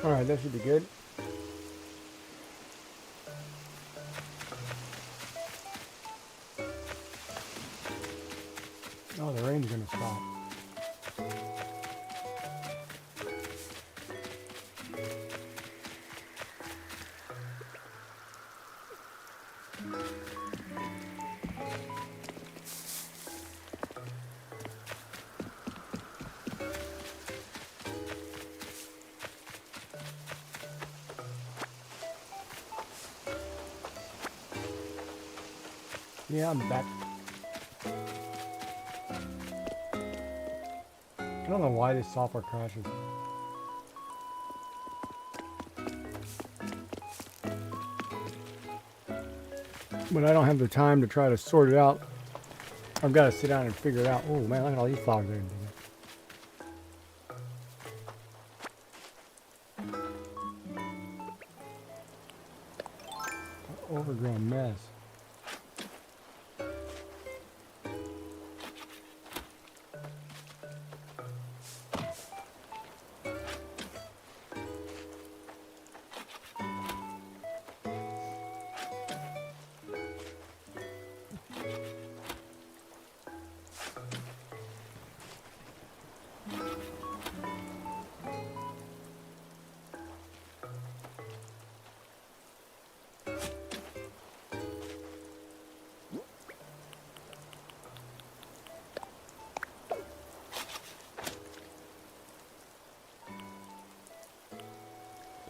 Alright, that should be good. Oh, the rain's gonna stop. Yeah, I'm back. I don't know why this software crashes. But I don't have the time to try to sort it out. I've got to sit down and figure it out. Oh man, look at all these flowers there. Overgrown mess.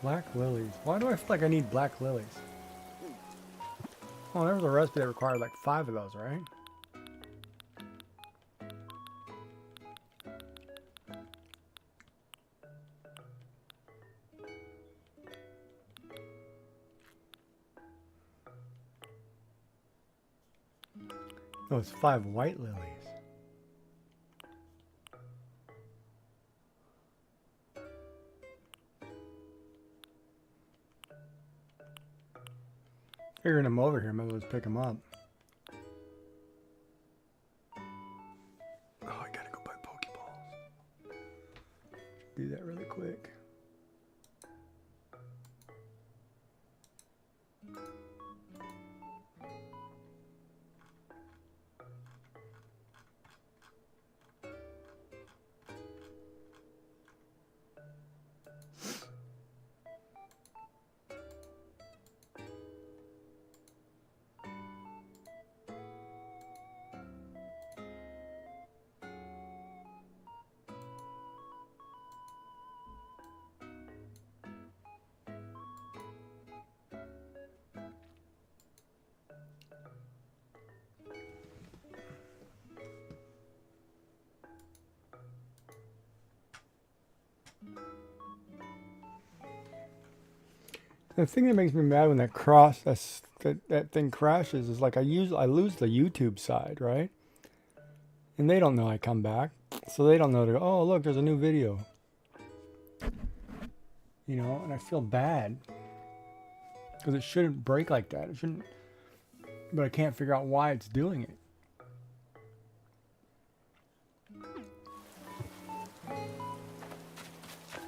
Black lilies. Why do I feel like I need black lilies? Oh, there was a recipe that required like 5 of those, right? No, it's 5 white lilies. Figuring them over here, maybe let's pick them up. Oh, I gotta go buy Pokeballs. Do that really quick. The thing that makes me mad when that thing crashes is like I lose the YouTube side, right? And they don't know I come back, so they don't know to go, oh look, there's a new video. You know, and I feel bad because it shouldn't break like that. It shouldn't, but I can't figure out why it's doing it.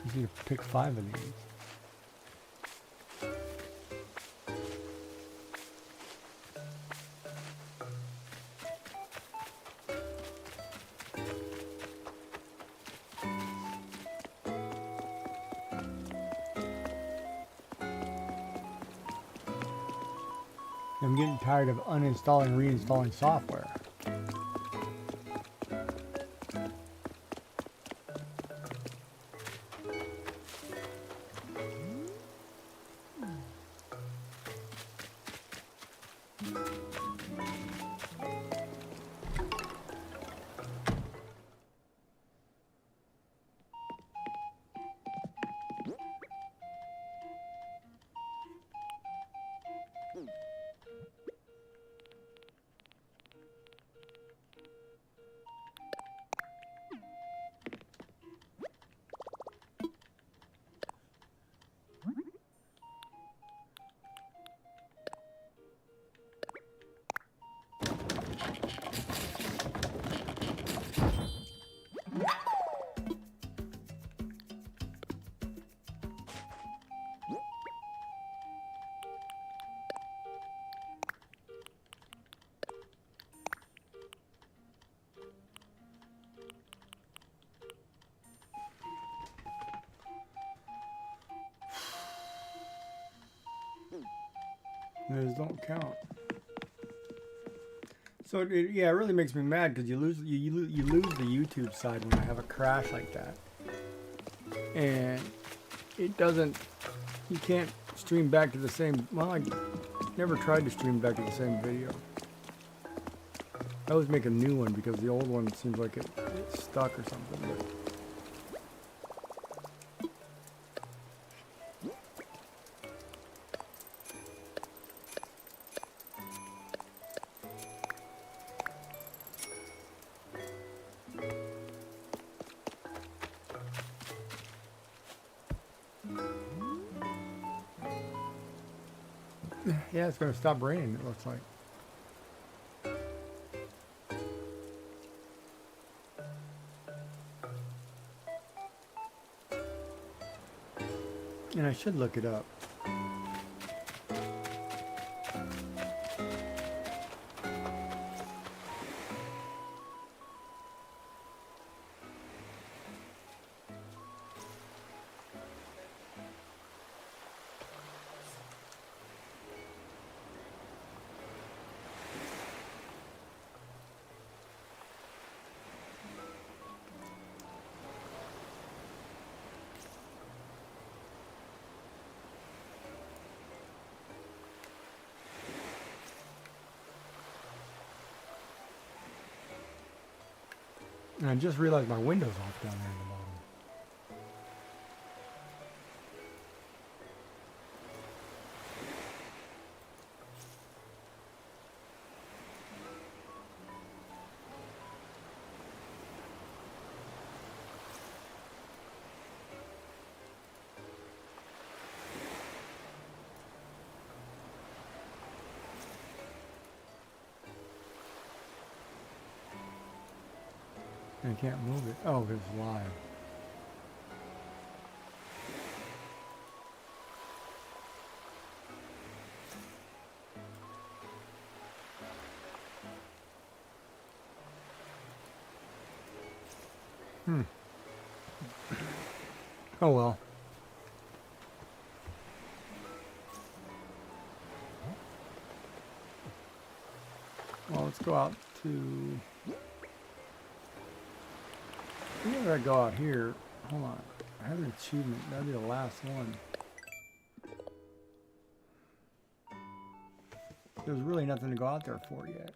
You need to pick 5 of these. I'm getting tired of uninstalling, reinstalling software. Those don't count. So yeah, it really makes me mad because you lose the YouTube side when I have a crash like that, and it doesn't. You can't stream back to the same. Well, I never tried to stream back to the same video. I always make a new one because the old one seems like it's stuck or something. But yeah, it's going to stop raining, it looks like. And I should look it up. And I just realized my window's off down there in the bottom. I can't move it. Oh, it's live. Oh well. Well, let's go out to... Where did I go out here? Hold on. I have an achievement. That'll be the last one. There's really nothing to go out there for yet.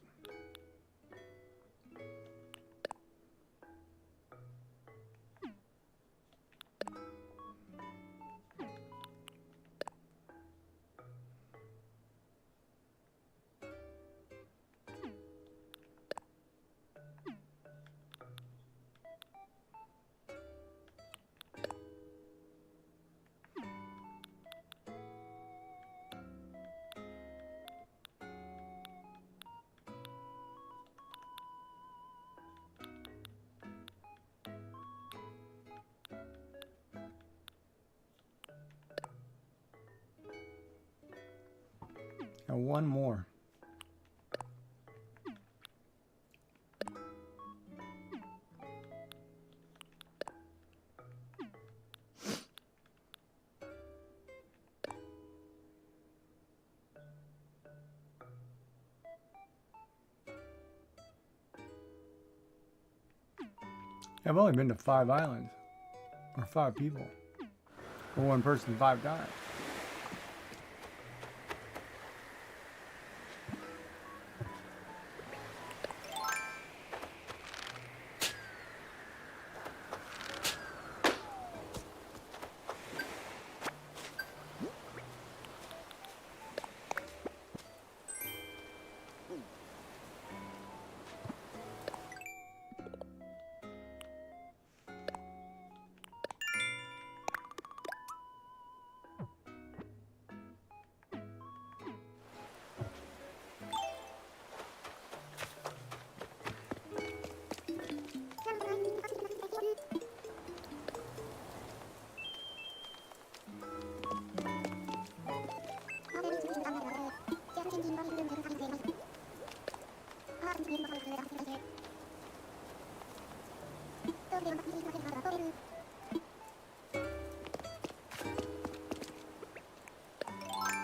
And one more. I've only been to 5 islands, or 5 people, or 1 person 5 times.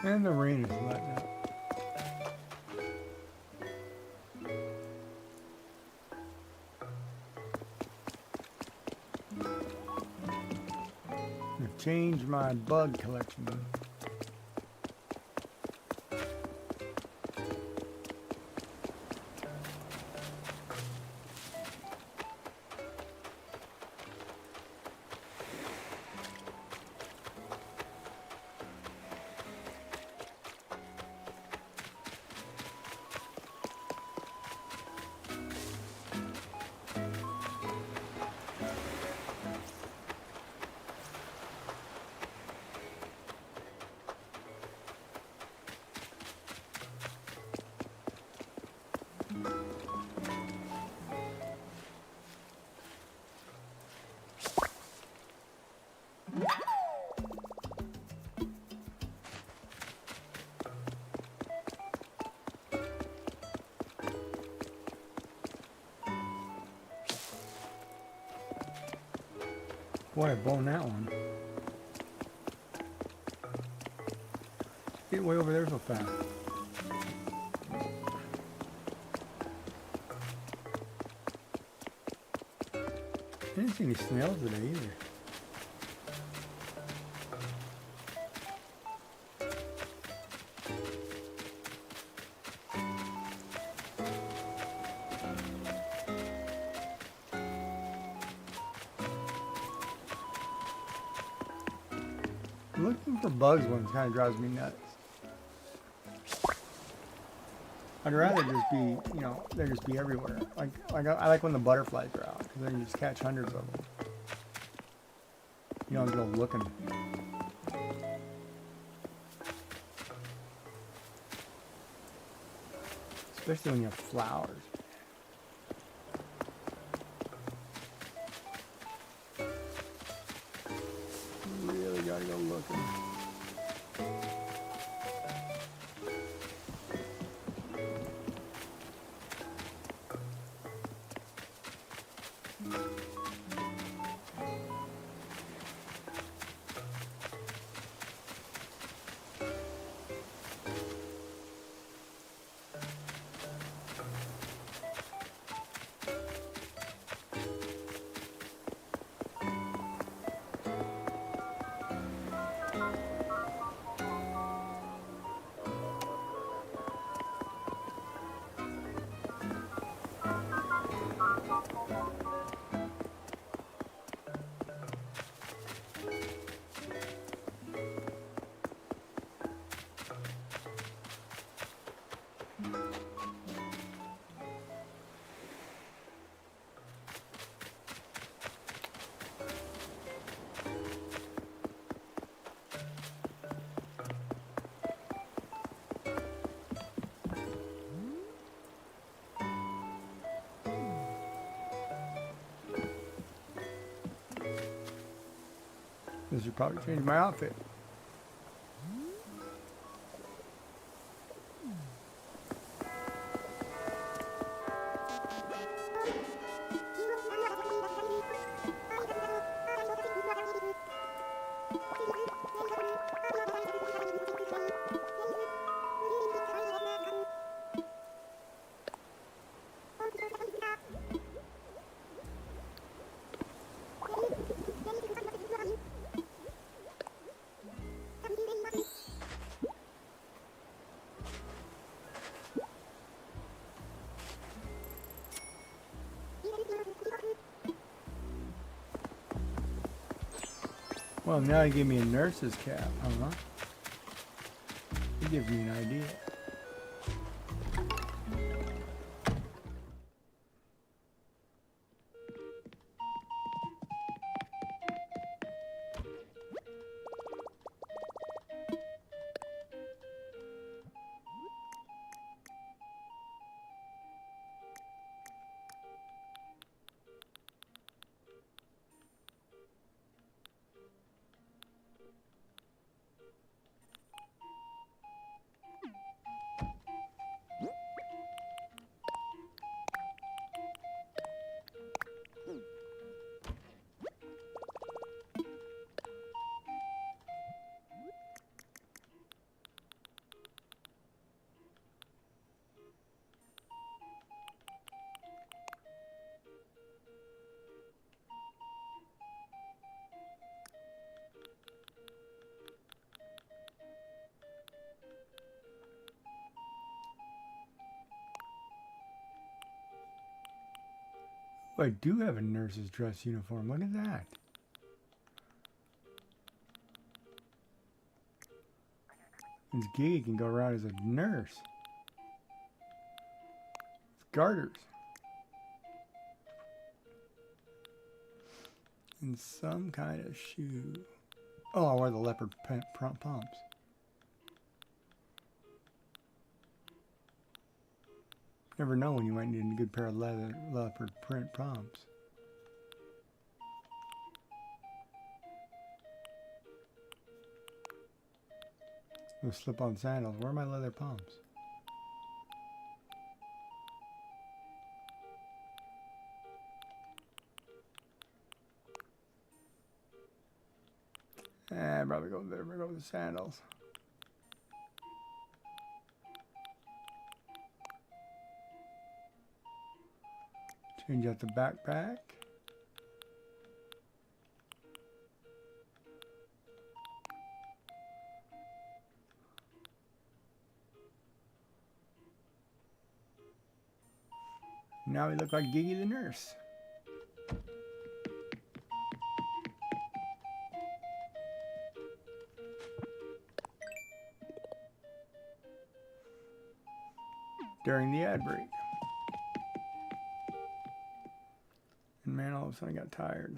And the rain is letting up. change my bug collection. Boy, I boned that one. Get way over there so fast. I didn't see any snails today either. Looking for bugs one kind of drives me nuts. I'd rather just be, you know, they just be everywhere. Like I like when the butterflies are out because then you just catch hundreds of them. You don't go looking. Especially when you have flowers. You really gotta go looking. This should probably change my outfit. Well, now he gave me a nurse's cap, huh? He gives me an idea. Oh, I do have a nurse's dress uniform. Look at that. This Gigi can go around as a nurse. It's garters. And some kind of shoe. Oh, I wear the leopard pumps. Never know when you might need a good pair of leopard print pumps. Those slip-on sandals. Where are my leather pumps? I'd probably go there. Go with the sandals. Change out the backpack. Now we look like Gigi the nurse. During the ad break. And man, all of a sudden I got tired.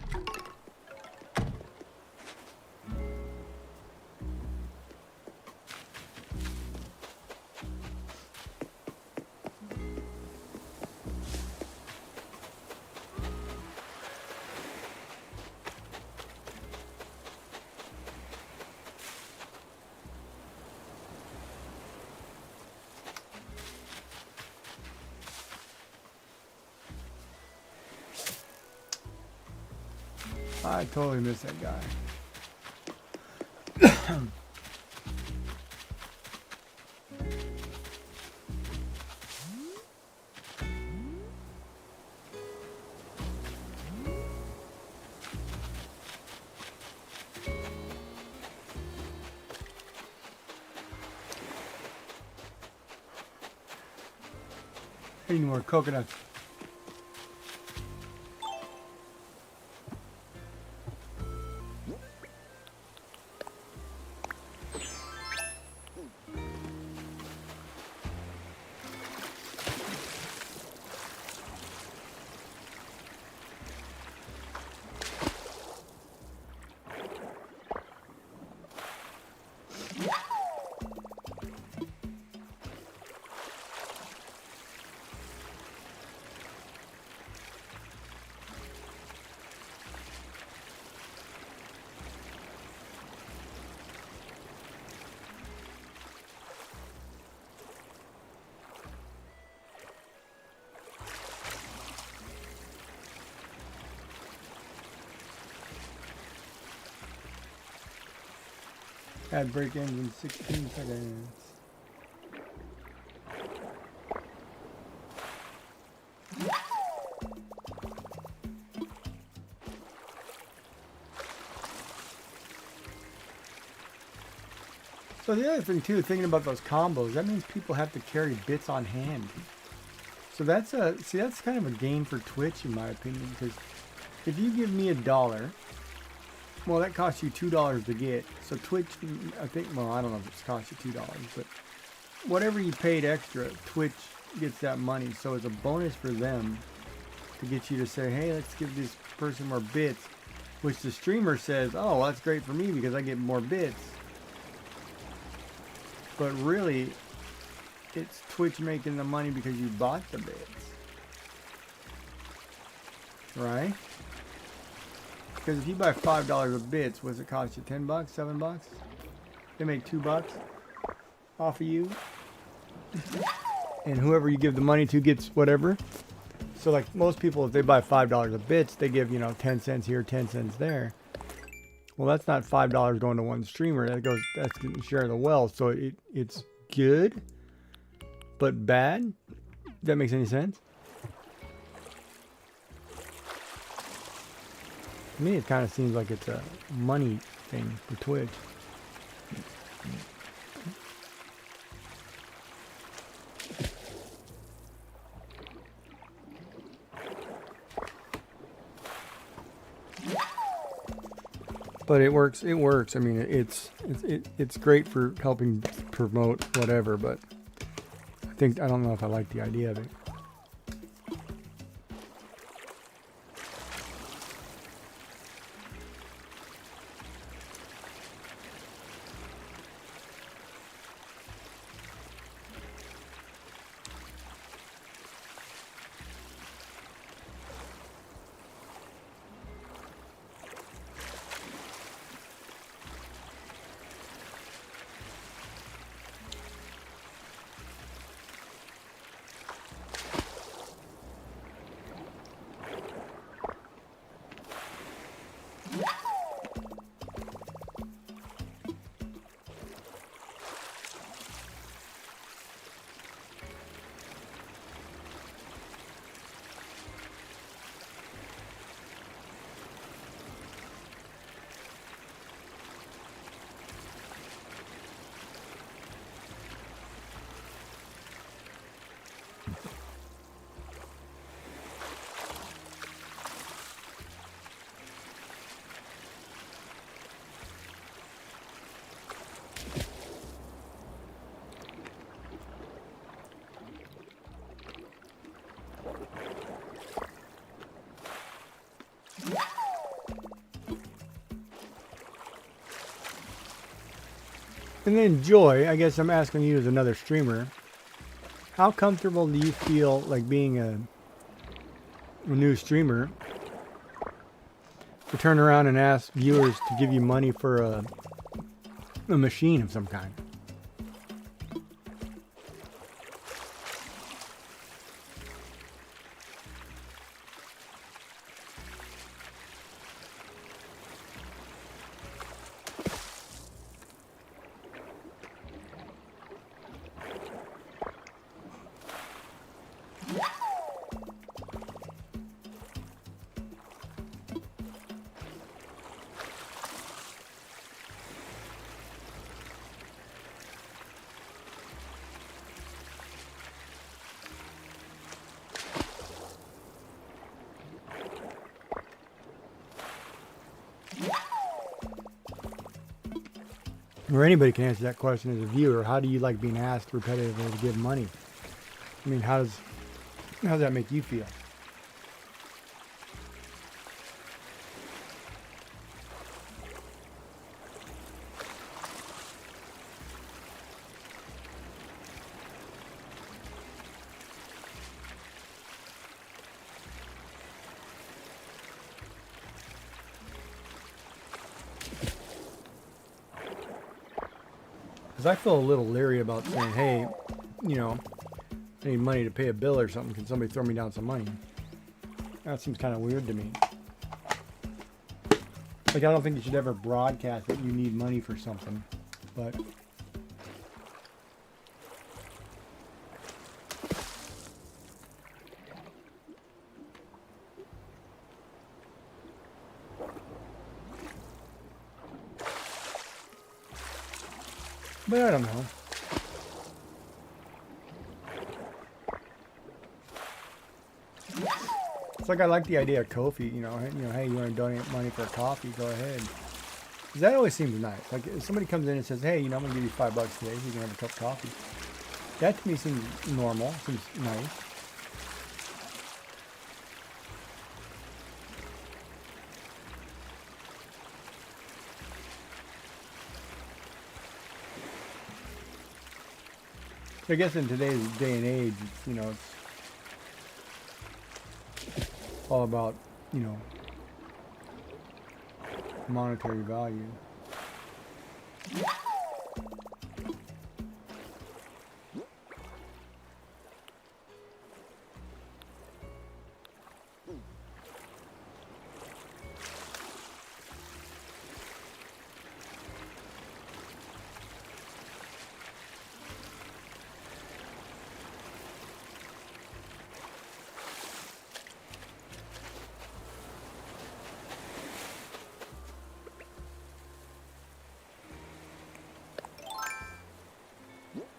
I totally miss that guy. I need more coconuts. Ad break ends in 16 seconds. So the other thing too, thinking about those combos, that means people have to carry bits on hand. So that's that's kind of a gain for Twitch in my opinion, because if you give me $1, well, that costs you $2 to get. So Twitch, I think, well, I don't know if it's cost you $2, but whatever you paid extra, Twitch gets that money. So it's a bonus for them to get you to say, hey, let's give this person more bits, which the streamer says, oh, well, that's great for me because I get more bits. But really, it's Twitch making the money because you bought the bits. Right? Because if you buy $5 of bits, what's it cost you? $10, $7? They make $2 off of you. And whoever you give the money to gets whatever. So like most people, if they buy $5 of bits, they give, 10 cents here, 10 cents there. Well, that's not $5 going to one streamer. That's getting share of the wealth. So it's good, but bad. Does that make any sense? To me, it kind of seems like it's a money thing for Twitch. but it works. It works. I mean, it's great for helping promote whatever. But I don't know if I like the idea of it. And then Joy, I guess I'm asking you as another streamer, how comfortable do you feel like being a new streamer to turn around and ask viewers to give you money for a machine of some kind? Or anybody can answer that question as a viewer. How do you like being asked repetitively to give money? I mean, how does that make you feel? Because I feel a little leery about saying, hey, you know, I need money to pay a bill or something. Can somebody throw me down some money? That seems kind of weird to me. Like, I don't think you should ever broadcast that you need money for something. But I don't know. It's like I like the idea of Ko-fi, you know, hey, you want to donate money for a coffee, go ahead. 'Cause that always seems nice. Like if somebody comes in and says, hey, you know, I'm going to give you $5 today so you can have a cup of coffee. That to me seems normal, seems nice. I guess in today's day and age, you know, it's all about, you know, monetary value.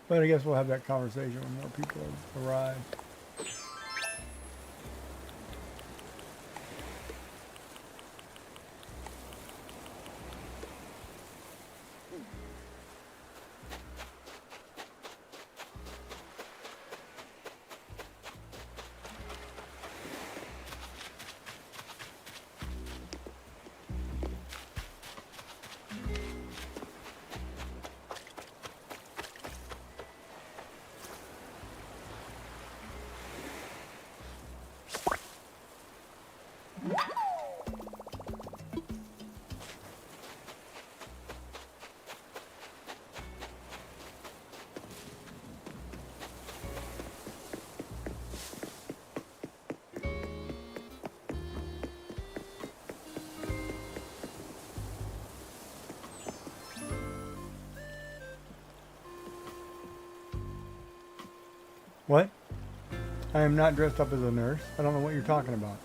But I guess we'll have that conversation when more people arrive. I am not dressed up as a nurse. I don't know what you're talking about.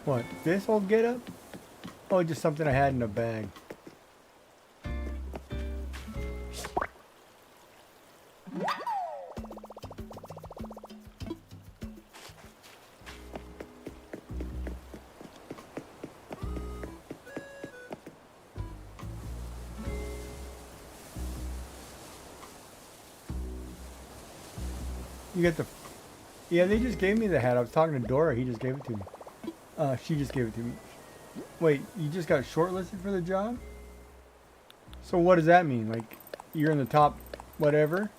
What? This old get up? Oh, just something I had in a bag. You get the... Yeah, they just gave me the hat. I was talking to Dora. He just gave it to me. She just gave it to me. Wait, you just got shortlisted for the job? So what does that mean? Like, you're in the top whatever?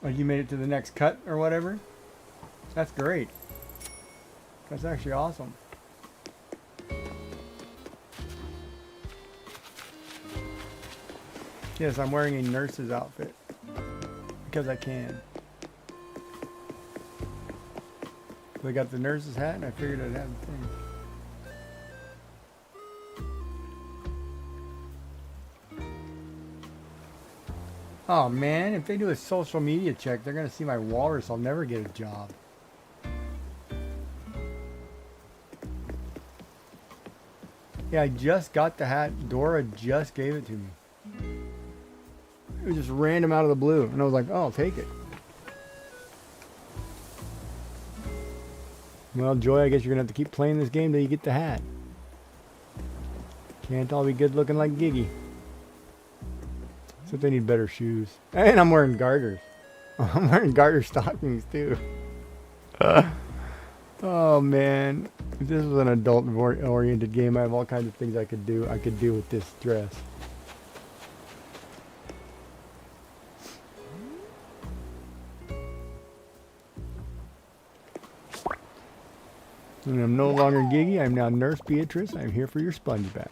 Like you made it to the next cut or whatever? That's great. That's actually awesome. Yes, I'm wearing a nurse's outfit. Because I can. I got the nurse's hat and I figured I'd have the thing. Oh man, if they do a social media check, they're gonna see my walrus. I'll never get a job. Yeah, I just got the hat. Dora just gave it to me. It was just random out of the blue. And I was like, oh, I'll take it. Well, Joy, I guess you're going to have to keep playing this game till you get the hat. Can't all be good looking like Giggy. Except they need better shoes. And I'm wearing garters. I'm wearing garter stockings, too. Oh, man. If this was an adult-oriented game, I have all kinds of things I could do with this dress. And I'm no longer Giggy. I'm now Nurse Beatrice. I'm here for your sponge bath.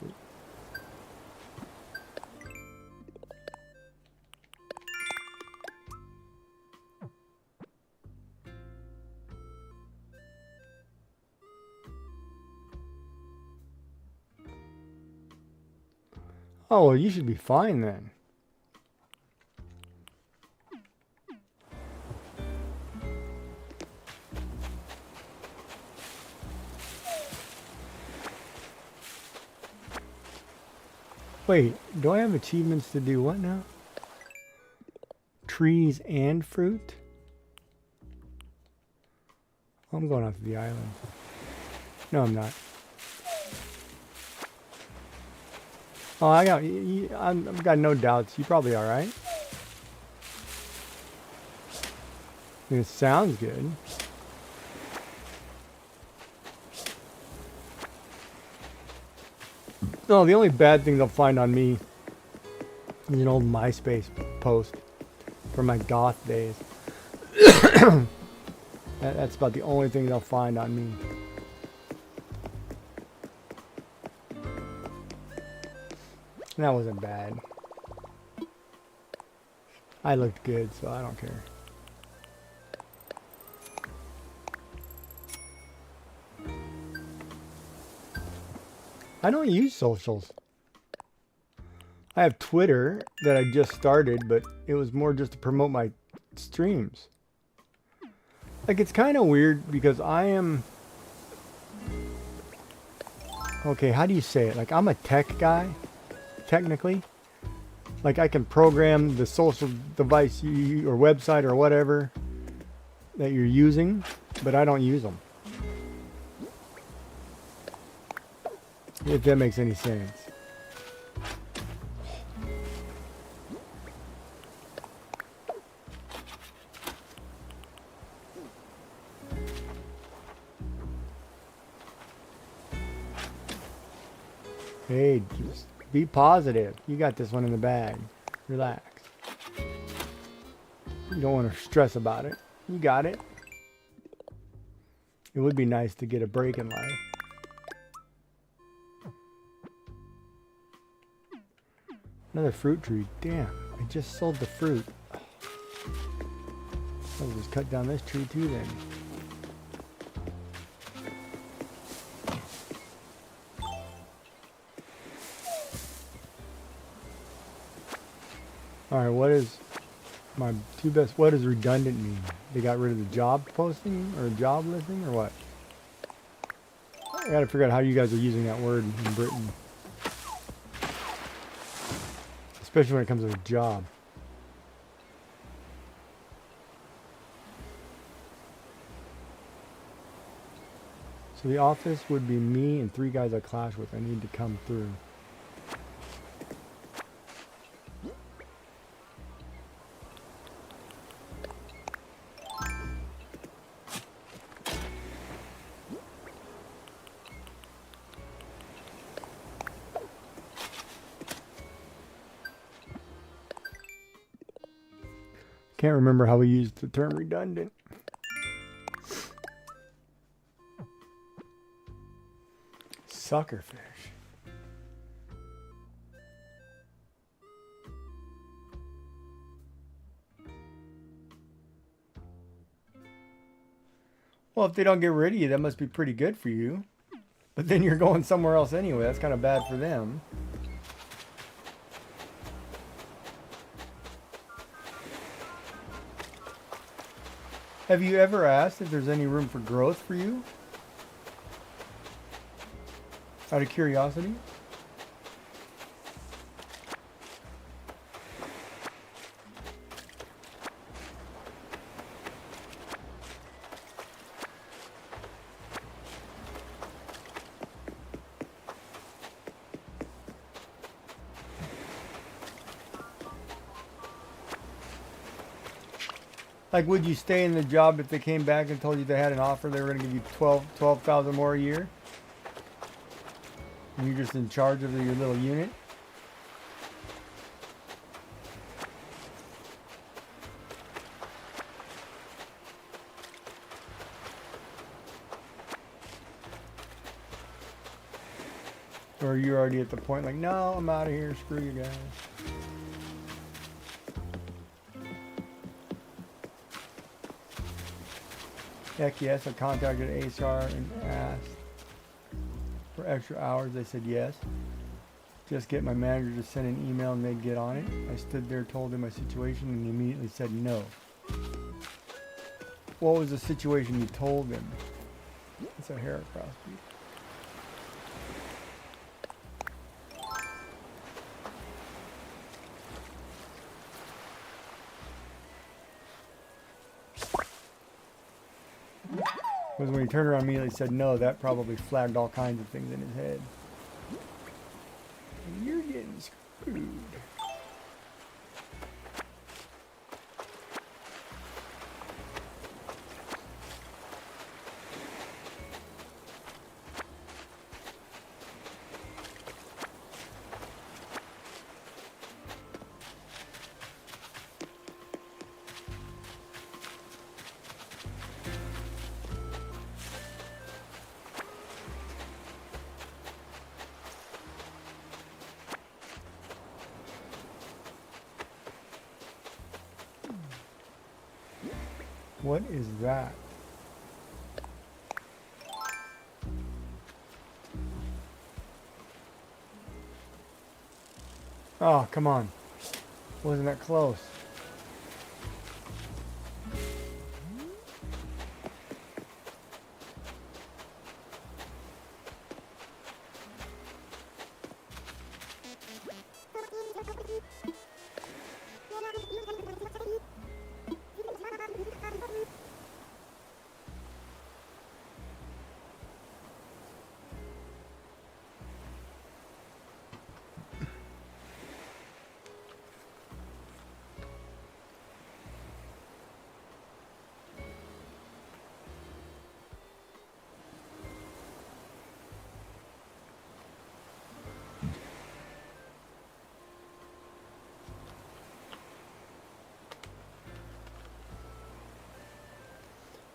Oh, well, you should be fine then. Wait, do I have achievements to do what now? Trees and fruit? I'm going out to the island. No, I'm not. Oh, I've got no doubts. You probably are, right? It sounds good. No, the only bad thing they'll find on me is an old MySpace post from my goth days. That's about the only thing they'll find on me. That wasn't bad. I looked good, so I don't care. I don't use socials. I have Twitter that I just started, but it was more just to promote my streams. Like, it's kind of weird because I am... Okay, how do you say it? Like, I'm a tech guy, technically. Like, I can program the social device or website or whatever that you're using, but I don't use them. If that makes any sense. Hey, just be positive. You got this one in the bag. Relax. You don't want to stress about it. You got it. It would be nice to get a break in life. Another fruit tree. Damn, I just sold the fruit. I'll just cut down this tree too then. All right, what is my two best? What does redundant mean? They got rid of the job posting or job listing or what? I gotta figure out how you guys are using that word in Britain, especially when it comes to a job. So the office would be me and 3 guys I clash with. I need to come through. Can't remember how we used the term redundant. Suckerfish. Well, if they don't get rid of you, that must be pretty good for you. But then you're going somewhere else anyway. That's kind of bad for them. Have you ever asked if there's any room for growth for you? Out of curiosity? Like, would you stay in the job if they came back and told you they had an offer, they were going to give you 12,000 more a year? And you're just in charge of your little unit? Or are you already at the point like, no, I'm out of here, screw you guys? Heck yes, I contacted HR and asked for extra hours. They said yes. Just get my manager to send an email and they'd get on it. I stood there, told him my situation, and he immediately said no. What was the situation you told him? It's a hair across me. Was when he turned around and immediately said no, that probably flagged all kinds of things in his head. You're getting screwed. What is that? Oh, come on. Wasn't that close?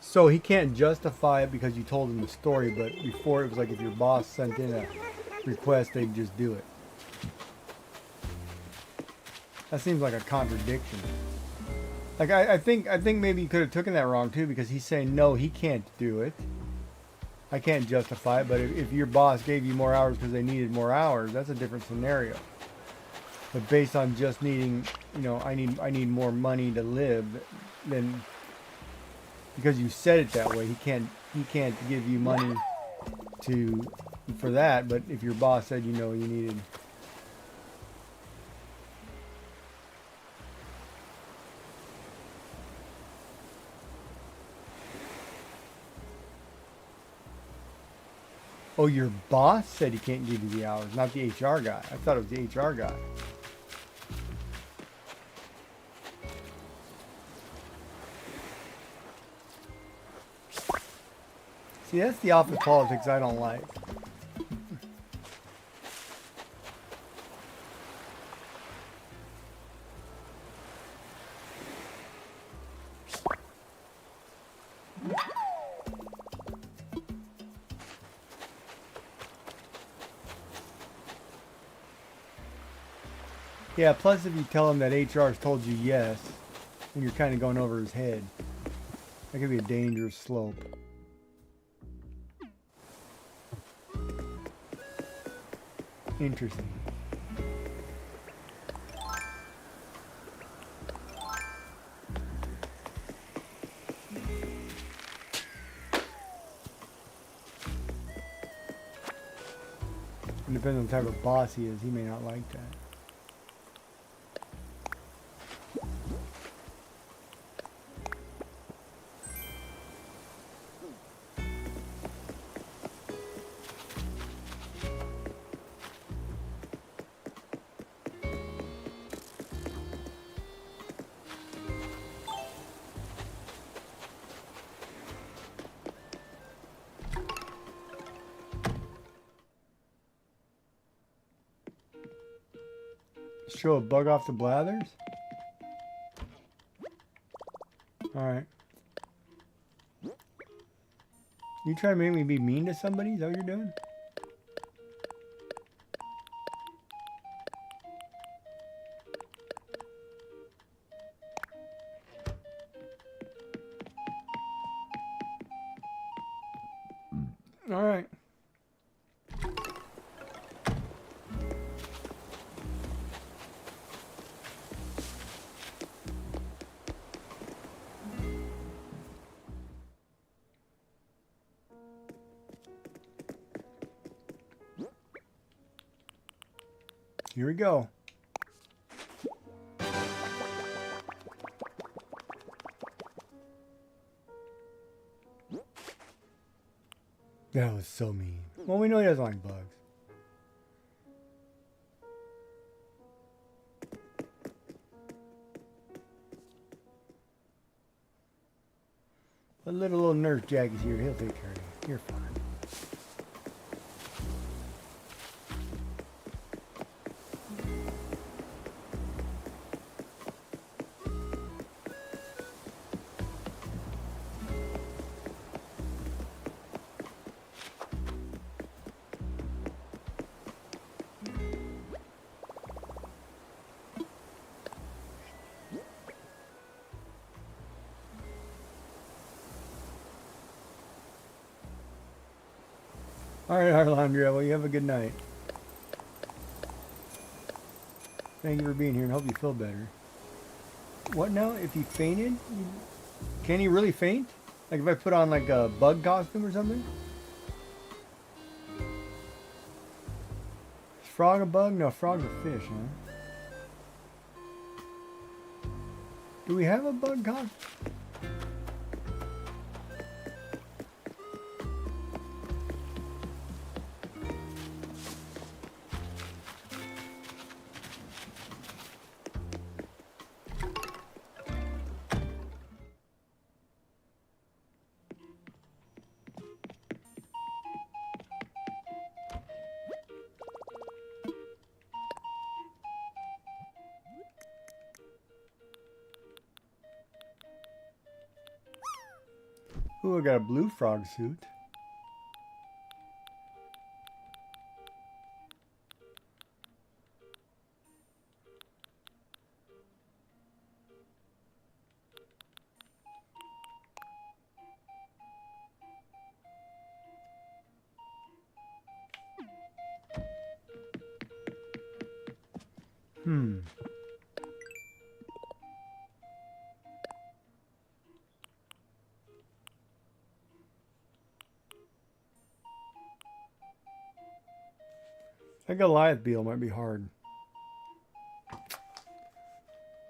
So he can't justify it because you told him the story, but before it was like if your boss sent in a request, they'd just do it. That seems like a contradiction. Like I think maybe you could have taken that wrong too, because he's saying no, he can't do it. I can't justify it, but if your boss gave you more hours because they needed more hours, that's a different scenario. But based on just needing, you know, I need more money to live, then because you said it that way, he can't give you money to for that. But if your boss said, you know, you needed. Oh, your boss said he can't give you the hours, not the HR guy. I thought it was the HR guy. See, that's the office politics I don't like. Yeah, plus if you tell him that HR has told you yes, and you're kind of going over his head, that could be a dangerous slope. Interesting. It depends on the type of boss he is. He may not like that. Show a bug off the blathers? Alright. You trying to make me be mean to somebody? Is that what you're doing? Alright. Here we go. That was so mean. Well, we know he doesn't like bugs. But little nurse Jack is here. He'll take care of you. You're fine. All right, Arlandria. Well, you have a good night. Thank you for being here and hope you feel better. What now? If he fainted? Can he really faint? Like if I put on like a bug costume or something? Is frog a bug? No, frog's a fish, huh? Do we have a bug costume? Ooh, I got a blue frog suit. Hmm. That Goliath beetle might be hard.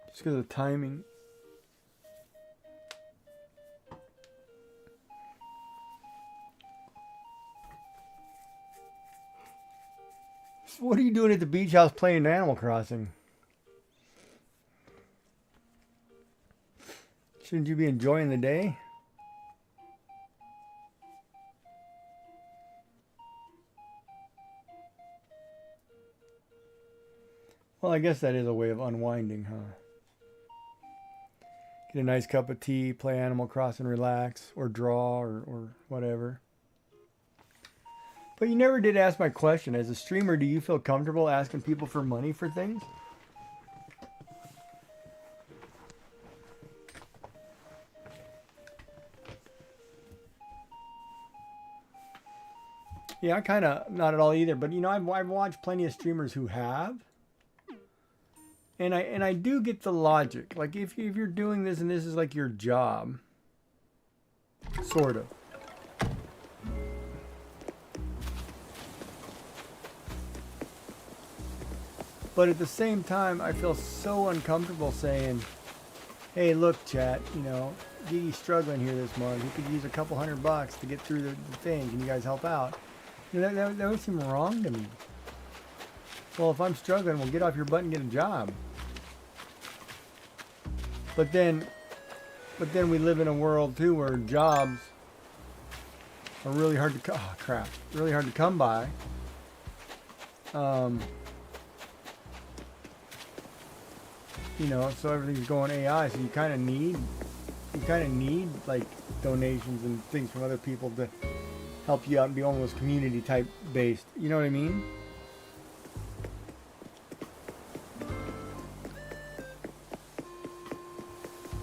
Just because of timing. So what are you doing at the beach house playing Animal Crossing? Shouldn't you be enjoying the day? Well, I guess that is a way of unwinding, huh? Get a nice cup of tea, play Animal Crossing, relax, or draw, or whatever. But you never did ask my question. As a streamer, do you feel comfortable asking people for money for things? Yeah, I kind of not at all either. But you know, I've watched plenty of streamers who have, and I do get the logic. Like if you're doing this and this is like your job, sort of. But at the same time, I feel so uncomfortable saying, "Hey, look, chat. You know, Gigi's struggling here this month. He could use a couple $100 to get through the thing. Can you guys help out?" You know, that would seem wrong to me. Well, if I'm struggling, well, get off your butt and get a job. But then we live in a world too where jobs are really hard to really hard to come by. You know, so everything's going AI. So you kind of need like donations and things from other people to help you out and be almost community type based. You know what I mean?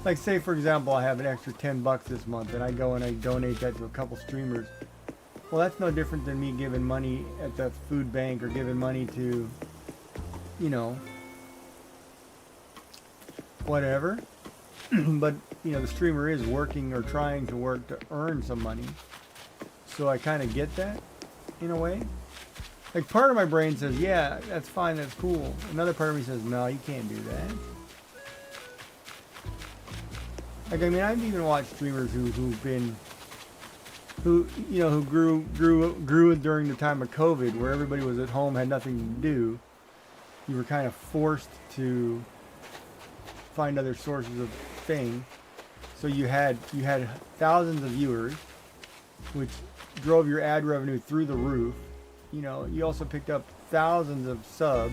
Like say for example, I have an extra $10 this month and I go and I donate that to a couple streamers. Well, that's no different than me giving money at the food bank or giving money to, you know, whatever. But, you know, the streamer is working or trying to work to earn some money. So I kind of get that in a way. Like part of my brain says, yeah, that's fine, that's cool. Another part of me says, no, you can't do that. Like, I mean, I've even watched streamers who grew during the time of COVID, where everybody was at home, had nothing to do. You were kind of forced to find other sources of things. So you had thousands of viewers, which drove your ad revenue through the roof. You know, you also picked up thousands of subs.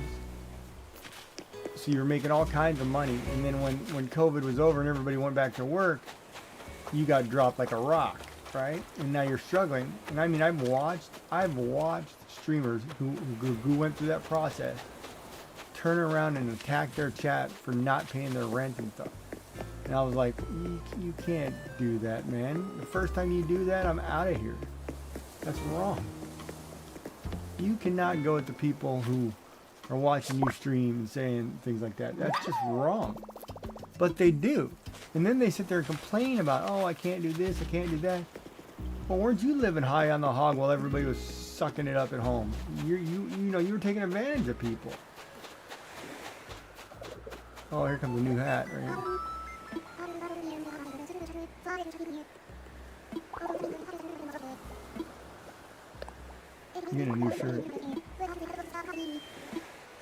So you were making all kinds of money. And then when COVID was over and everybody went back to work, you got dropped like a rock, right? And now you're struggling. And I mean, I've watched streamers who went through that process turn around and attack their chat for not paying their rent and stuff. And I was like, you can't do that, man. The first time you do that, I'm out of here. That's wrong. You cannot go at the people who are watching you stream and saying things like that. That's just wrong. But they do. And then they sit there and complain about, oh, I can't do this, I can't do that. Well, weren't you living high on the hog while everybody was sucking it up at home? You were taking advantage of people. Oh, here comes a new hat right here. You get a new shirt.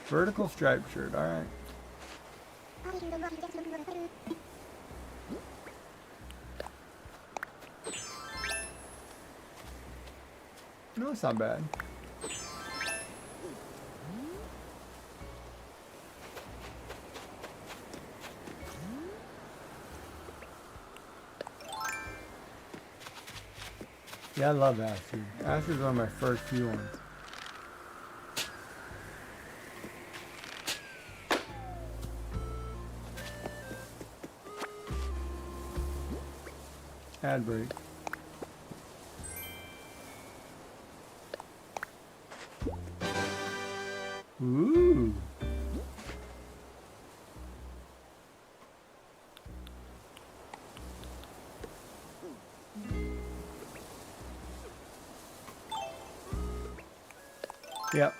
Vertical striped shirt, alright. No, it's not bad. Yeah, I love Aster. Aster's one of my first few ones. Ad break. Ooh. Yep.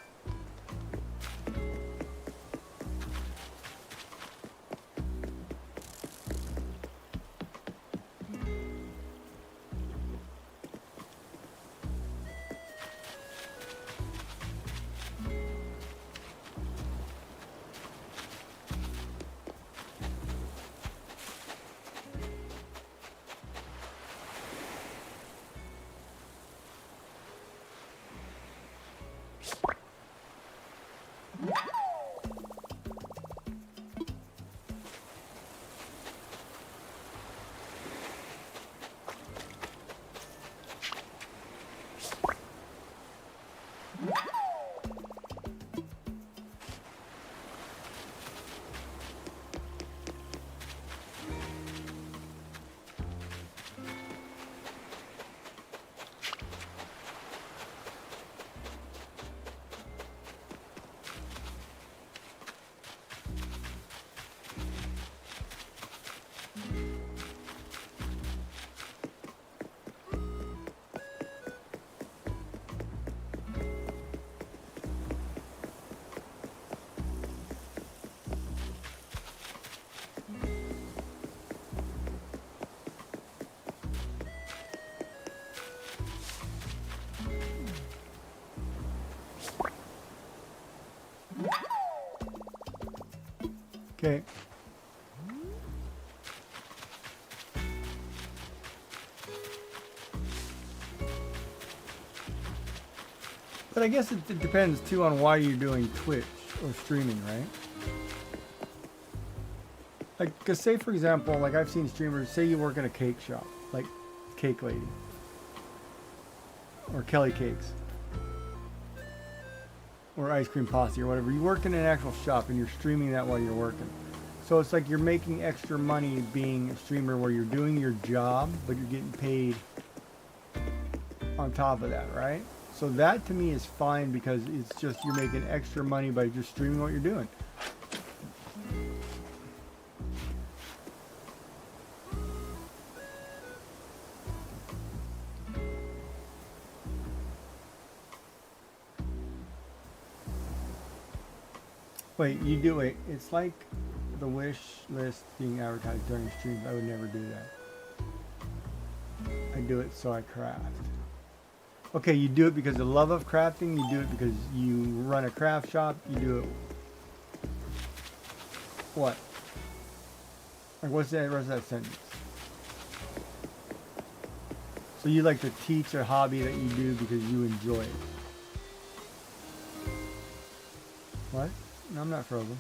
Okay. But I guess it depends too on why you're doing Twitch or streaming, right? Like, cause say for example, like I've seen streamers, say you work in a cake shop, like Cake Lady or Kelly Cakes or Ice Cream Posse or whatever. You work in an actual shop and you're streaming that while you're working. So it's like you're making extra money being a streamer where you're doing your job, but you're getting paid on top of that, right? So that to me is fine because it's just you're making extra money by just streaming what you're doing. Wait, you do it. It's like the wish list being advertised during streams. I would never do that. I do it so I craft. Okay, you do it because of love of crafting. You do it because you run a craft shop. You do it. What? Like what's the rest of that sentence? So you like to teach a hobby that you do because you enjoy it. What? No, I'm not frozen.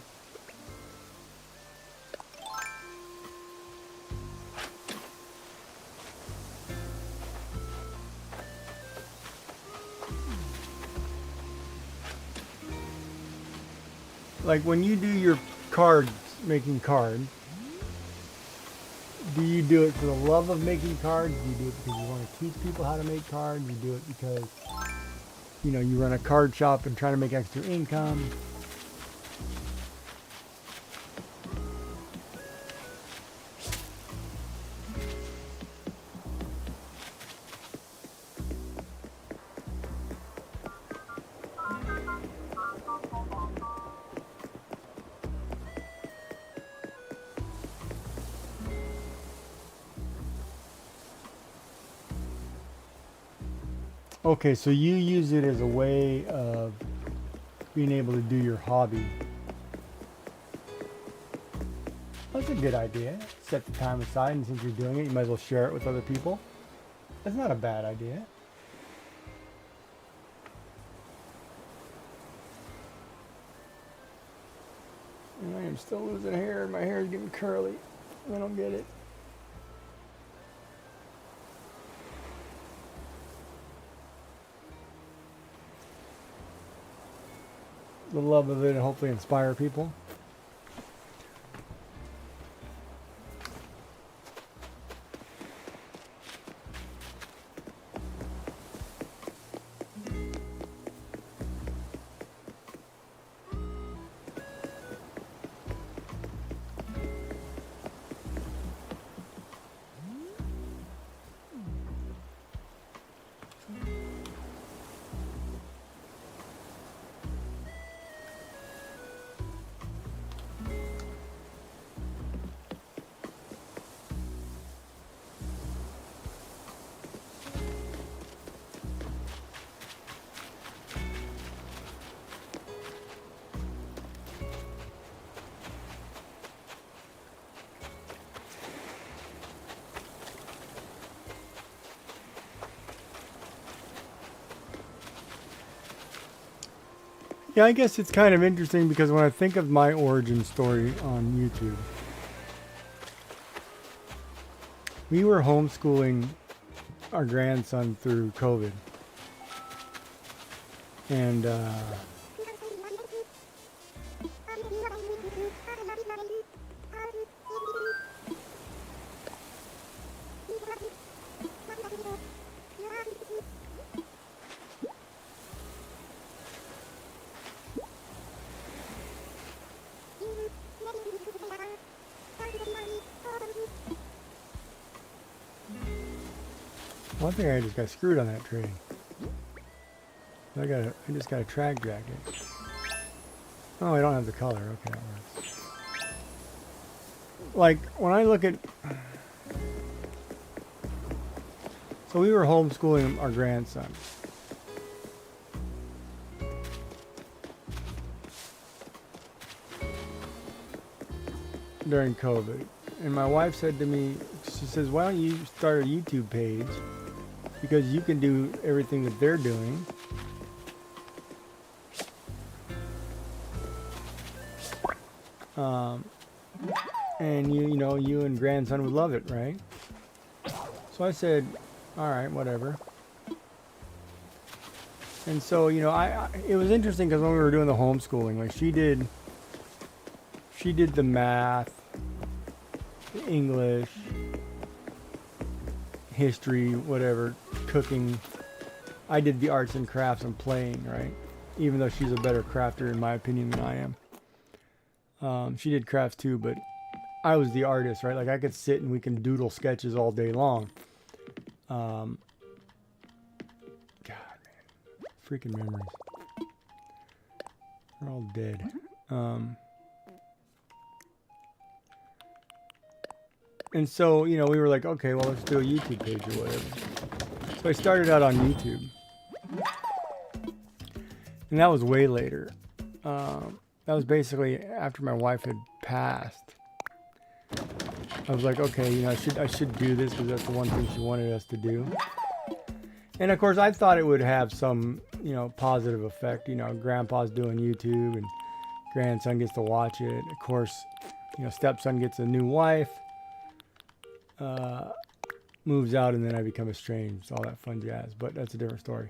Like when you do your cards, making cards, do you do it for the love of making cards? Do you do it because you want to teach people how to make cards? You do it because, you know, you run a card shop and try to make extra income? Okay, so you use it as a way of being able to do your hobby. That's a good idea. Set the time aside, and since you're doing it, you might as well share it with other people. That's not a bad idea. And I am still losing hair. My hair is getting curly. I don't get it. The love of it and hopefully inspire people. Yeah, I guess it's kind of interesting because when I think of my origin story on YouTube, we were homeschooling our grandson through COVID. And one thing I just got screwed on that tree. I just got a track jacket. Oh, I don't have the color. Okay, that works. Like when I look at, so we were homeschooling our grandson. During COVID. And my wife said to me, she says, why don't you start a YouTube page? Because you can do everything that they're doing. And you and grandson would love it, right? So I said, all right, whatever. And so, it was interesting because when we were doing the homeschooling, like she did the math, the English, history, whatever, cooking. I did the arts and crafts and playing, right? Even though she's a better crafter in my opinion than I am. She did crafts too, but I was the artist, right? Like I could sit and we can doodle sketches all day long. God, man. Freaking memories. They're all dead. And so, we were like, okay, well, let's do a YouTube page or whatever. So I started out on YouTube. And that was way later. That was basically after my wife had passed. I was like, okay, I should do this because that's the one thing she wanted us to do. And of course, I thought it would have some, positive effect. Grandpa's doing YouTube and grandson gets to watch it. Of course, stepson gets a new wife, moves out, and then I become estranged. All that fun jazz. But that's a different story.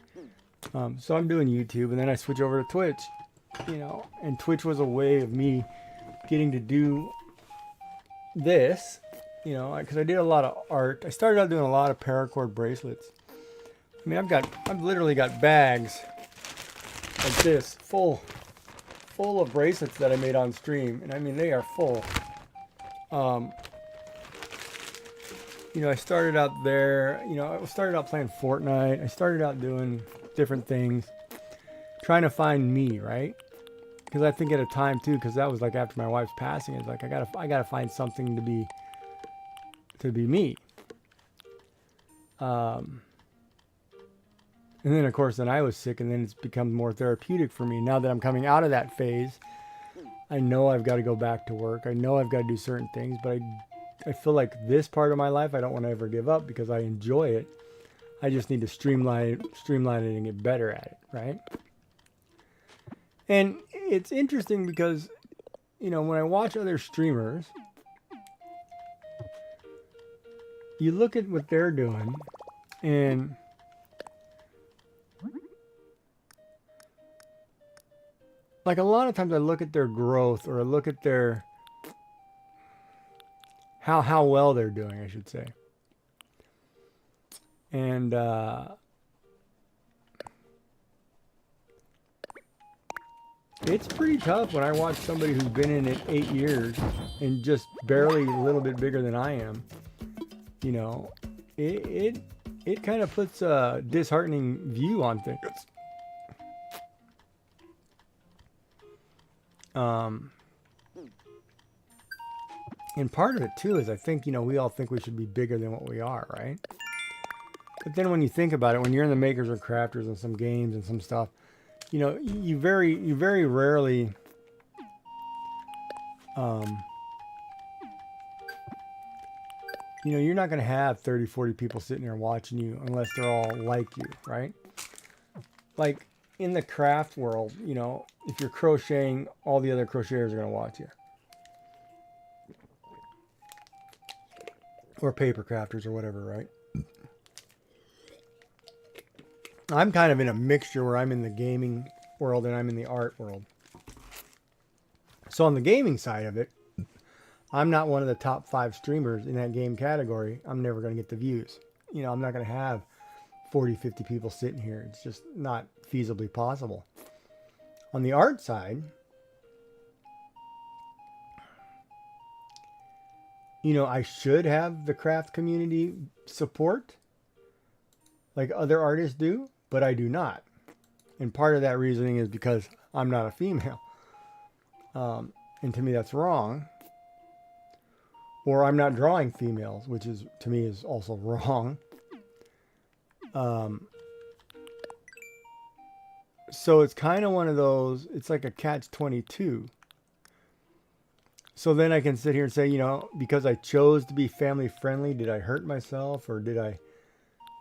So I'm doing YouTube, and then I switch over to Twitch. And Twitch was a way of me getting to do this, because I did a lot of art. I started out doing a lot of paracord bracelets. I mean, I've literally got bags like this full of bracelets that I made on stream, and I mean they are full. I started out there. I started out playing Fortnite. I started out doing different things, trying to find me, right? Because I think at a time too, because that was like after my wife's passing, it's like I gotta find something to be me. And then of course then I was sick, and then it's become more therapeutic for me. Now that I'm coming out of that phase, I know I've got to go back to work. I know I've got to do certain things, but I feel like this part of my life I don't want to ever give up because I enjoy it. I just need to streamline it and get better at it, right? And it's interesting because, when I watch other streamers, you look at what they're doing, and like a lot of times I look at their growth, or I look at their how well they're doing, I should say. And it's pretty tough when I watch somebody who's been in it 8 years and just barely a little bit bigger than I am. It kind of puts a disheartening view on things. And part of it too is I think, we all think we should be bigger than what we are, right? But then when you think about it, when you're in the makers or crafters and some games and some stuff, you very rarely you're not going to have 30-40 people sitting there watching you unless they're all like you, right? Like in the craft world, you know, if you're crocheting, all the other crocheters are going to watch you. Or paper crafters or whatever, right? I'm kind of in a mixture where I'm in the gaming world and I'm in the art world. So on the gaming side of it, I'm not one of the top 5 streamers in that game category. I'm never going to get the views. You know, I'm not going to have 40, 50 people sitting here. It's just not feasibly possible. On the art side, you know, I should have the craft community support like other artists do, but I do not. And part of that reasoning is because I'm not a female. And to me, that's wrong. Or I'm not drawing females, which is, to me, is also wrong. So it's kind of one of those, it's like a catch-22. So then I can sit here and say, you know, because I chose to be family friendly, did I hurt myself? Or did I,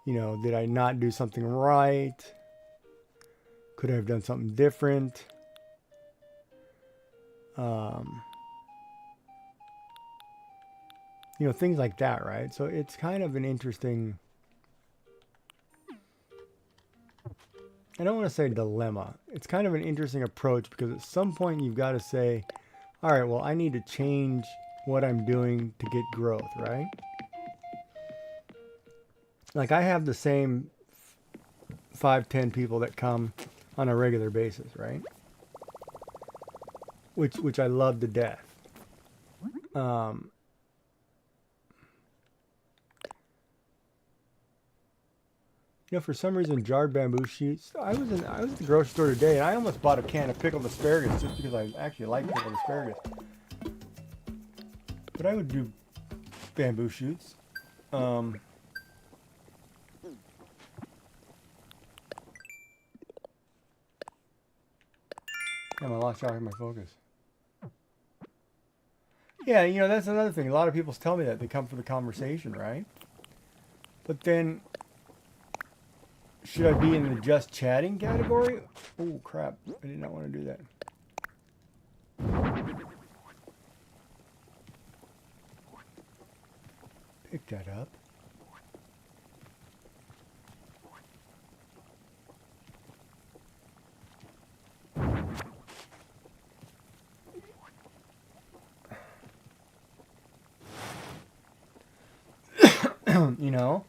you know, did I not do something right? Could I have done something different? You know, things like that, right? So it's kind of an interesting, I don't want to say dilemma. It's kind of an interesting approach because at some point you've got to say, all right, well, I need to change what I'm doing to get growth, right? Like I have the same 5, 10 people that come on a regular basis, right? Which I love to death. You know, for some reason, jarred bamboo shoots. I was at the grocery store today, and I almost bought a can of pickled asparagus just because I actually like pickled asparagus. But I would do bamboo shoots. Yeah, I lost track of my focus. Yeah, you know, that's another thing. A lot of people tell me that they come for the conversation, right? But then, should I be in the just chatting category? Oh, crap. I did not want to do that. Pick that up. You know,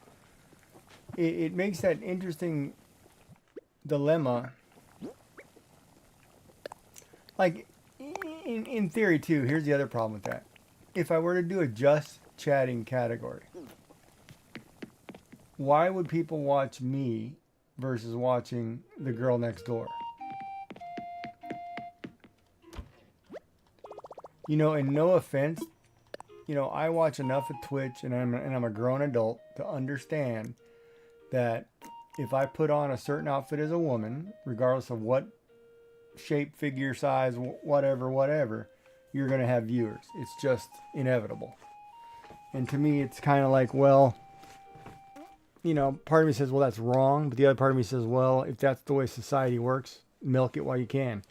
it makes that interesting dilemma. Like, in theory, too, here's the other problem with that. If I were to do a just chatting category, why would people watch me versus watching the girl next door? You know, and no offense, you know, I watch enough of Twitch and I'm a grown adult to understand that if I put on a certain outfit as a woman, regardless of what shape, figure, size, whatever, you're going to have viewers. It's just inevitable. And to me, it's kind of like, well, you know, part of me says, well, that's wrong. But the other part of me says, well, if that's the way society works, milk it while you can.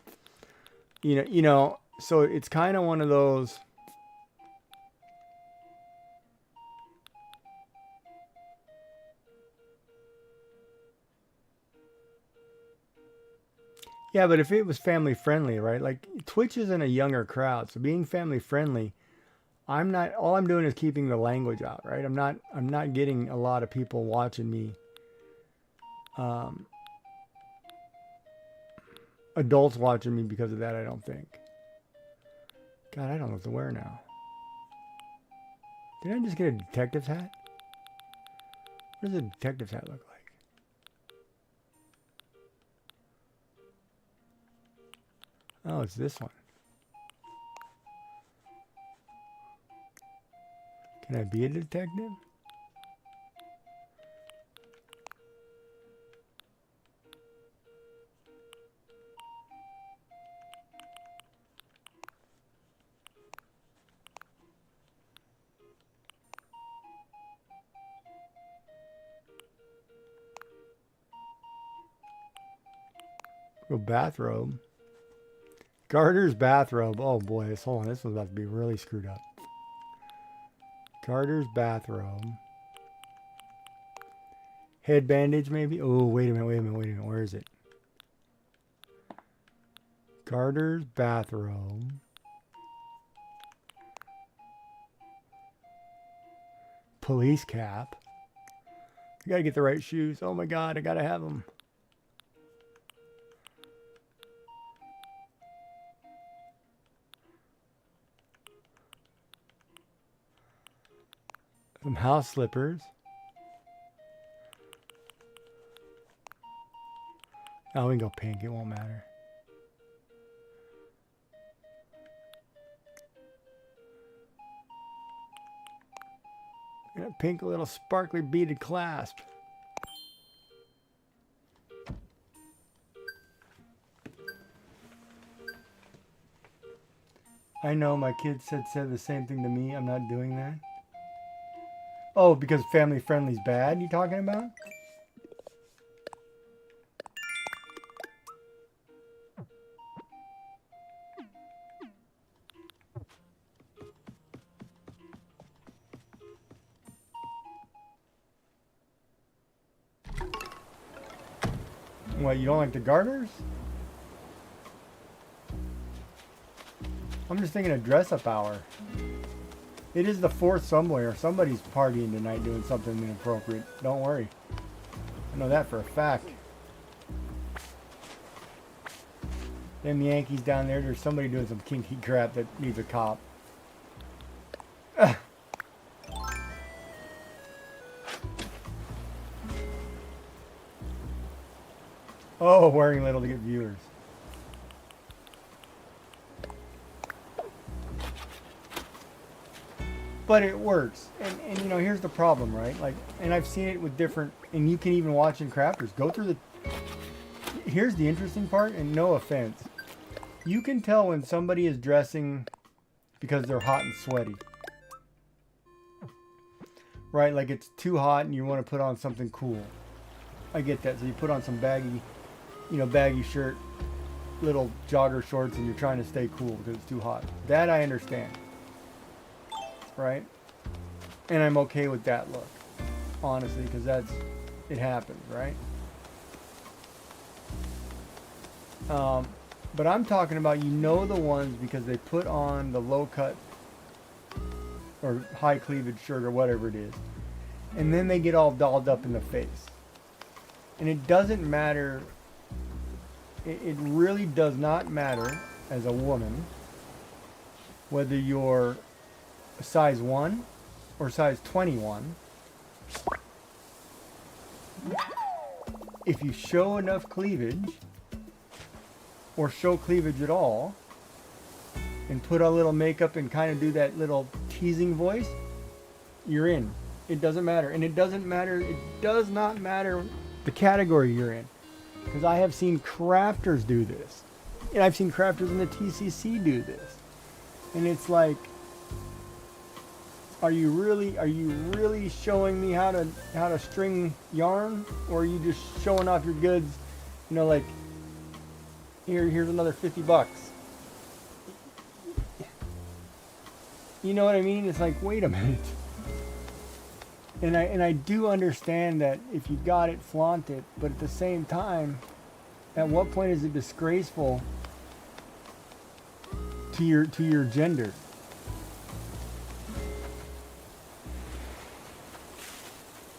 You know, so it's kind of one of those. Yeah, but if it was family friendly, right? Like Twitch isn't a younger crowd, so being family friendly, I'm not. All I'm doing is keeping the language out, right? I'm not getting a lot of people watching me. Adults watching me because of that, I don't think. God, I don't know what to wear now. Did I just get a detective's hat? What does a detective's hat look like? Oh, it's this one. Can I be a detective? Go bathrobe. Garter's bathrobe. Oh boy, hold on. This one's about to be really screwed up. Garter's bathrobe. Head bandage, maybe? Oh, wait a minute. Where is it? Garter's bathrobe. Police cap. I gotta get the right shoes. Oh my god, I gotta have them. Some house slippers. Oh, we can go pink. It won't matter. And a pink little sparkly beaded clasp. I know my kids said the same thing to me. I'm not doing that. Oh, because family friendly's bad, you talking about? What, you don't like the garters? I'm just thinking of dress-up hour. It is the 4th somewhere. Somebody's partying tonight doing something inappropriate. Don't worry. I know that for a fact. Them Yankees down there, there's somebody doing some kinky crap that needs a cop. Oh, wearing little to get viewers. But it works. And you know, here's the problem, right? Like, and I've seen it with different, and you can even watch in crafters. Go through the, here's the interesting part, and no offense. You can tell when somebody is dressing because they're hot and sweaty. Right? Like it's too hot and you want to put on something cool. I get that. So you put on some baggy, you know, baggy shirt, little jogger shorts, and you're trying to stay cool because it's too hot. That I understand. Right? And I'm okay with that look, honestly, because it happens, right? But I'm talking about, you know, the ones because they put on the low cut or high cleavage shirt or whatever it is, and then they get all dolled up in the face. And it doesn't matter, it really does not matter as a woman whether you're size 1 or size 21. If you show enough cleavage or show cleavage at all and put on a little makeup and kind of do that little teasing voice, you're in. It doesn't matter. And it does not matter the category you're in, because I have seen crafters do this, and I've seen crafters in the TCC do this, and it's like, are you really showing me how to string yarn, or are you just showing off your goods? You know, like, here's another $50. You know what I mean? It's like, wait a minute. And I do understand that if you got it, flaunt it, but at the same time, at what point is it disgraceful to your gender?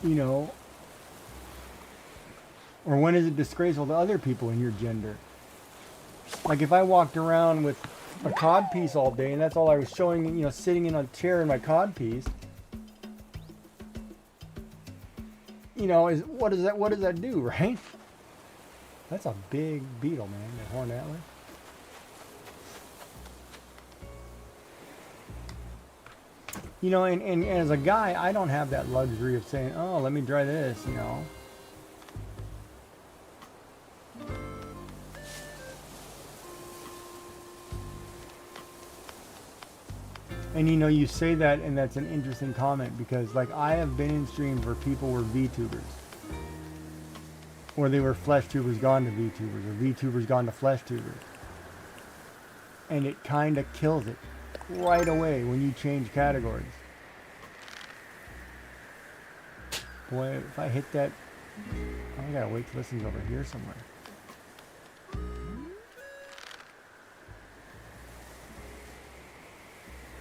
You know, or when is it disgraceful to other people in your gender? Like if I walked around with a cod piece all day and that's all I was showing, you know, sitting in a chair in my cod piece, you know, what does that do, right? That's a big beetle, man, that horned antler. You know, and as a guy, I don't have that luxury of saying, oh, let me try this, you know. And you know, you say that, and that's an interesting comment, because like I have been in streams where people were VTubers. or they were flesh tubers gone to VTubers, or VTubers gone to flesh tubers. And it kind of kills it right away when you change categories. Boy, if I hit that, I gotta wait till this thing's over here somewhere.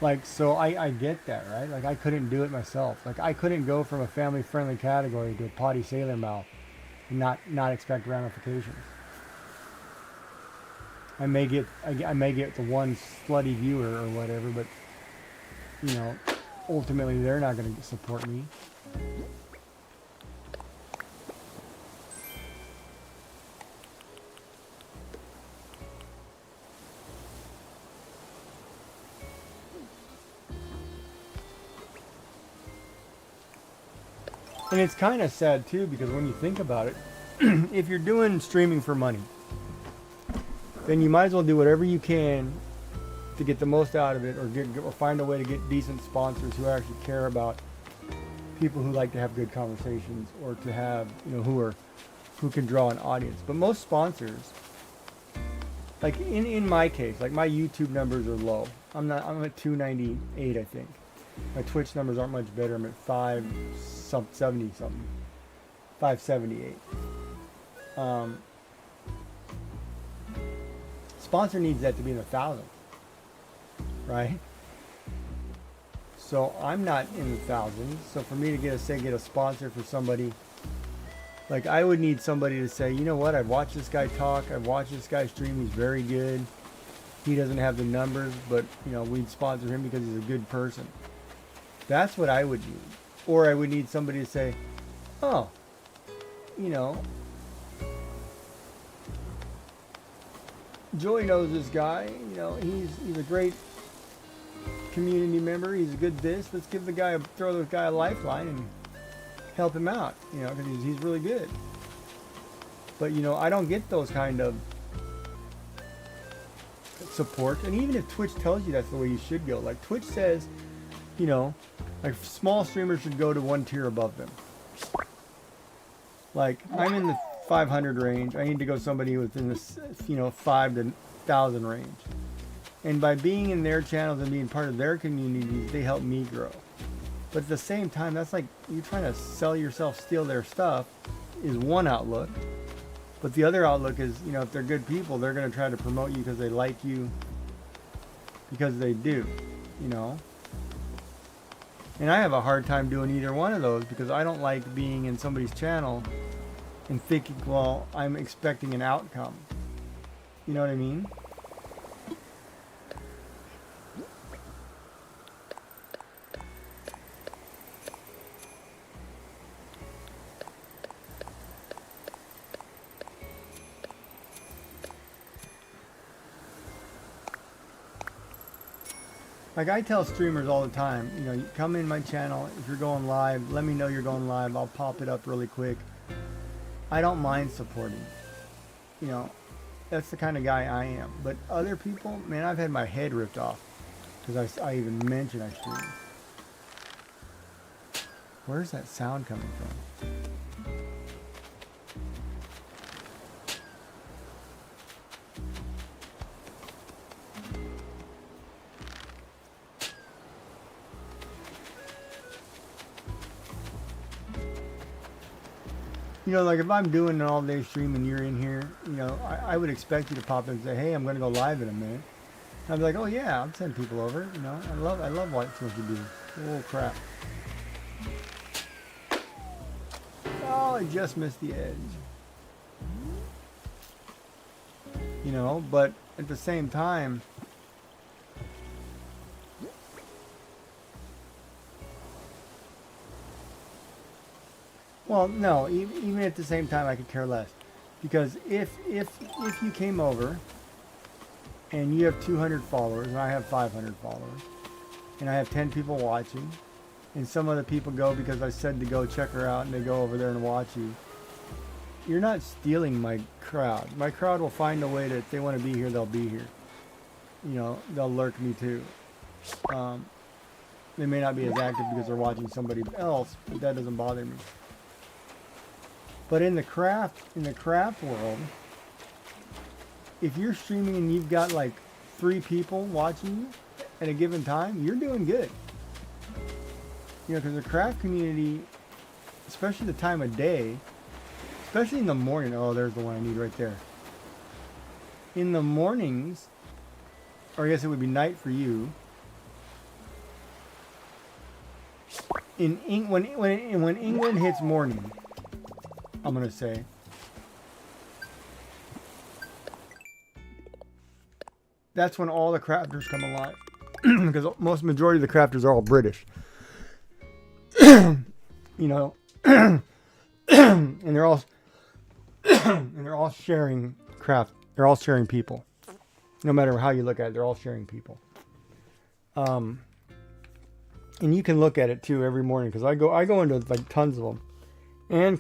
Like, so I get that, right? Like, I couldn't do it myself. Like, I couldn't go from a family-friendly category to a potty sailor mouth and not expect ramifications. I may get the one slutty viewer or whatever, but, you know, ultimately they're not going to support me. And it's kind of sad too, because when you think about it, if you're doing streaming for money, then you might as well do whatever you can to get the most out of it, or find a way to get decent sponsors who actually care about people who like to have good conversations, or to have, you know, who can draw an audience. But most sponsors, like in my case, like my YouTube numbers are low. I'm at 298, I think. My Twitch numbers aren't much better. I'm at 570 something, 578. Sponsor needs that to be in the thousands, right? So I'm not in the thousands. So for me to get a sponsor for somebody, like I would need somebody to say, you know what, I've watched this guy talk, I've watched this guy stream, he's very good. He doesn't have the numbers, but you know, we'd sponsor him because he's a good person. That's what I would need. Or I would need somebody to say, oh, you know, Joey knows this guy, you know, he's a great community member, he's a good this, let's give the guy, throw this guy a lifeline and help him out, you know, because he's really good. But you know, I don't get those kind of support. And even if Twitch tells you that's the way you should go, like Twitch says, you know, like small streamers should go to one tier above them. Like I'm in the 500 range, I need to go somebody within the, you know, 5 to 1,000 range. And by being in their channels and being part of their communities, they help me grow. But at the same time, that's like you're trying to sell yourself, steal their stuff, is one outlook. But the other outlook is, you know, if they're good people, they're going to try to promote you because they like you, because they do, you know. And I have a hard time doing either one of those, because I don't like being in somebody's channel and thinking, well, I'm expecting an outcome. You know what I mean? Like I tell streamers all the time, you know, you come in my channel, if you're going live, let me know you're going live, I'll pop it up really quick. I don't mind supporting. You know, that's the kind of guy I am. But other people, man, I've had my head ripped off because I even mentioned I stream. Where's that sound coming from? You know, like if I'm doing an all-day stream and you're in here, you know, I would expect you to pop in and say, hey, I'm going to go live in a minute. And I'd be like, oh yeah, I'll send people over. You know, I love what you do. Oh crap. Oh, I just missed the edge. You know, but at the same time, well, no, even at the same time, I could care less. Because if you came over and you have 200 followers and I have 500 followers and I have 10 people watching and some other people go because I said to go check her out and they go over there and watch you, you're not stealing my crowd. My crowd will find a way that if they want to be here, they'll be here. You know, they'll lurk me too. They may not be as active because they're watching somebody else, but that doesn't bother me. But in the craft world, if you're streaming and you've got like 3 people watching you at a given time, you're doing good. You know, because the craft community, especially the time of day, especially in the morning. Oh, there's the one I need right there. In the mornings, or I guess it would be night for you. When England hits morning, I'm gonna say, that's when all the crafters come alive, because most majority of the crafters are all British. You know, and they're all sharing craft. They're all sharing people. No matter how you look at it, they're all sharing people. And you can look at it too every morning, because I go into like tons of them, and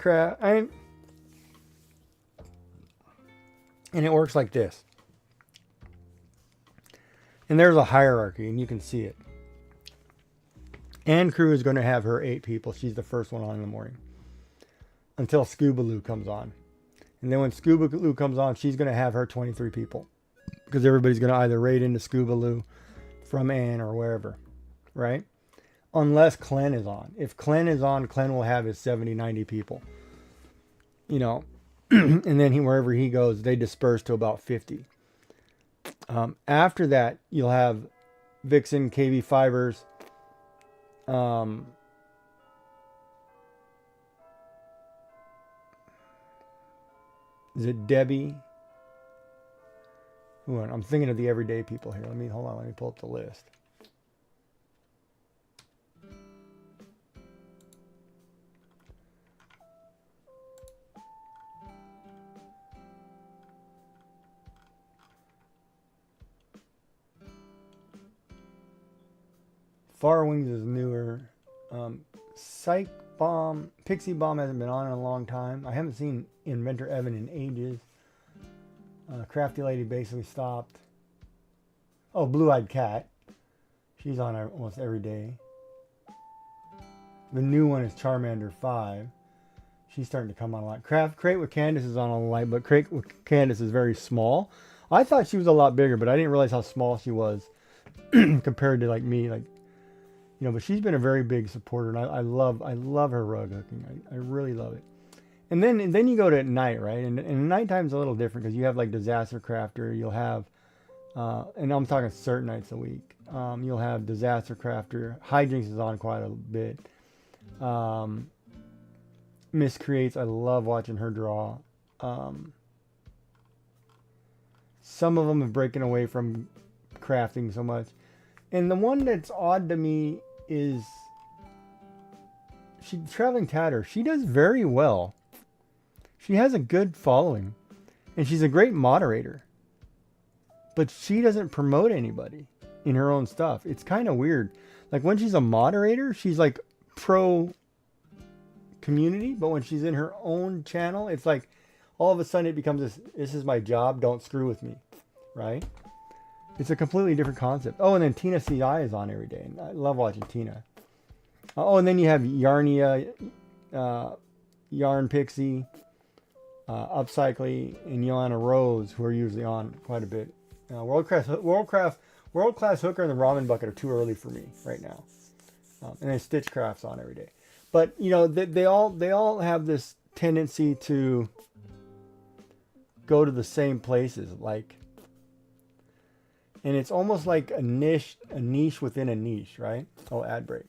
and it works like this. And there's a hierarchy, and you can see it. Ann Crew is going to have her 8 people. She's the first one on in the morning, until Scuba Lou comes on. And then when Scuba Lou comes on, she's going to have her 23 people, because everybody's going to either raid into Scuba Lou from Ann or wherever, right? Unless Clen is on. If Clen is on, Clen will have his 70, 90 people. You know, and then wherever he goes, they disperse to about 50. After that, you'll have Vixen, KB Fibers, is it Debbie? Ooh, I'm thinking of the everyday people here. Hold on, let me pull up the list. Far Wings is newer. Psych Bomb, Pixie Bomb hasn't been on in a long time. I haven't seen Inventor Evan in ages. Crafty Lady basically stopped. Oh, Blue Eyed Cat. She's on almost every day. The new one is Charmander 5. She's starting to come on a lot. Crate with Candace is on a lot, but Crate with Candace is very small. I thought she was a lot bigger, but I didn't realize how small she was compared to like me. Like, you know, but she's been a very big supporter, and I love her rug hooking. I really love it. And then you go to at night, right? And nighttime's a little different, because you have like Disaster Crafter. You'll have, and I'm talking certain nights a week. You'll have Disaster Crafter. Hijinks is on quite a bit. Miss Creates, I love watching her draw. Some of them are breaking away from crafting so much. And the one that's odd to me is Traveling Tatter. She does very well. She has a good following, and she's a great moderator. But she doesn't promote anybody in her own stuff. It's kind of weird. Like when she's a moderator, she's like pro community, but when she's in her own channel, it's like all of a sudden it becomes this is my job, don't screw with me, right? It's a completely different concept. Oh, and then Tina CI is on every day, and I love watching Tina. Oh, and then you have Yarnia, Yarn Pixie, Upcycly, and Joanna Rose, who are usually on quite a bit. World Class Hooker and the Ramen Bucket are too early for me right now. And then Stitchcraft's on every day. But you know, they all have this tendency to go to the same places, like, and it's almost like a niche within a niche, right? Oh, ad break.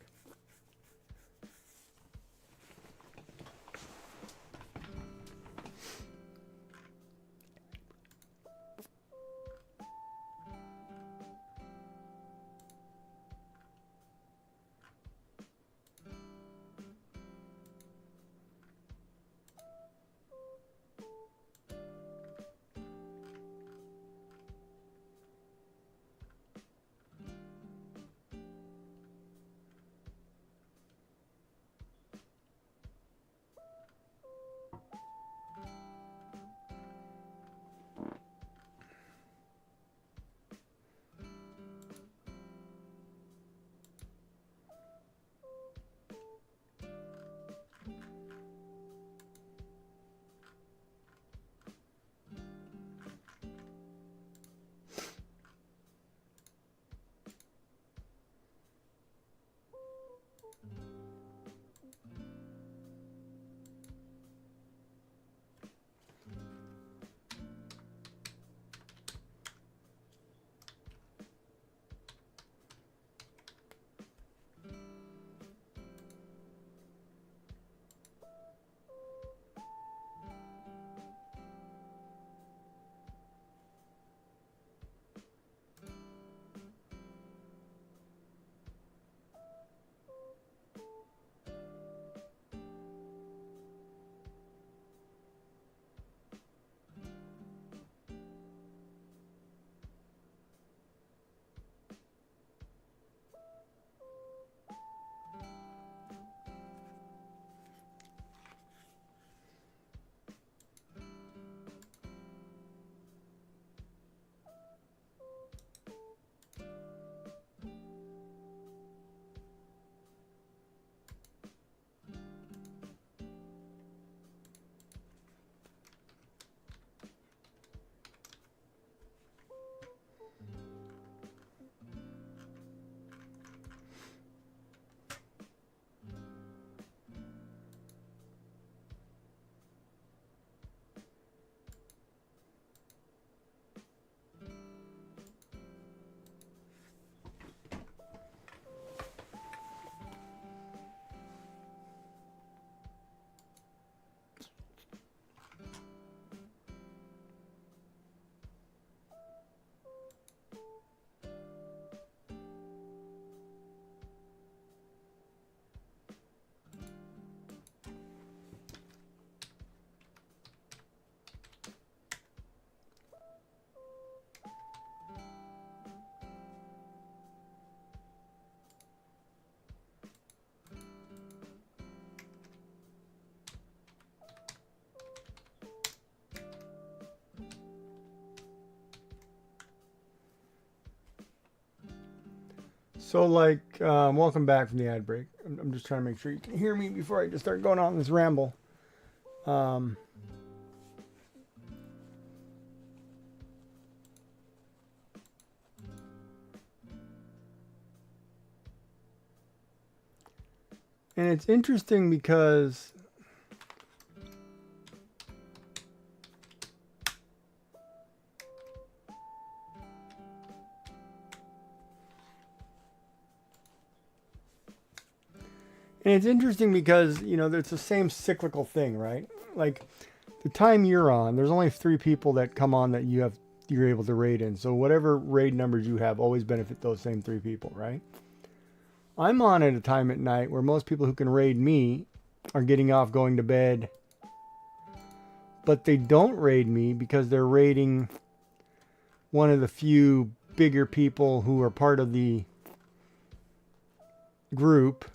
So, like, welcome back from the ad break. I'm just trying to make sure you can hear me before I just start going on this ramble. And it's interesting because you know, it's the same cyclical thing, right? Like the time you're on, there's only 3 people that come on that you're able to raid in. So whatever raid numbers you have always benefit those same 3 people, right? I'm on at a time at night where most people who can raid me are getting off, going to bed, but they don't raid me because they're raiding one of the few bigger people who are part of the group,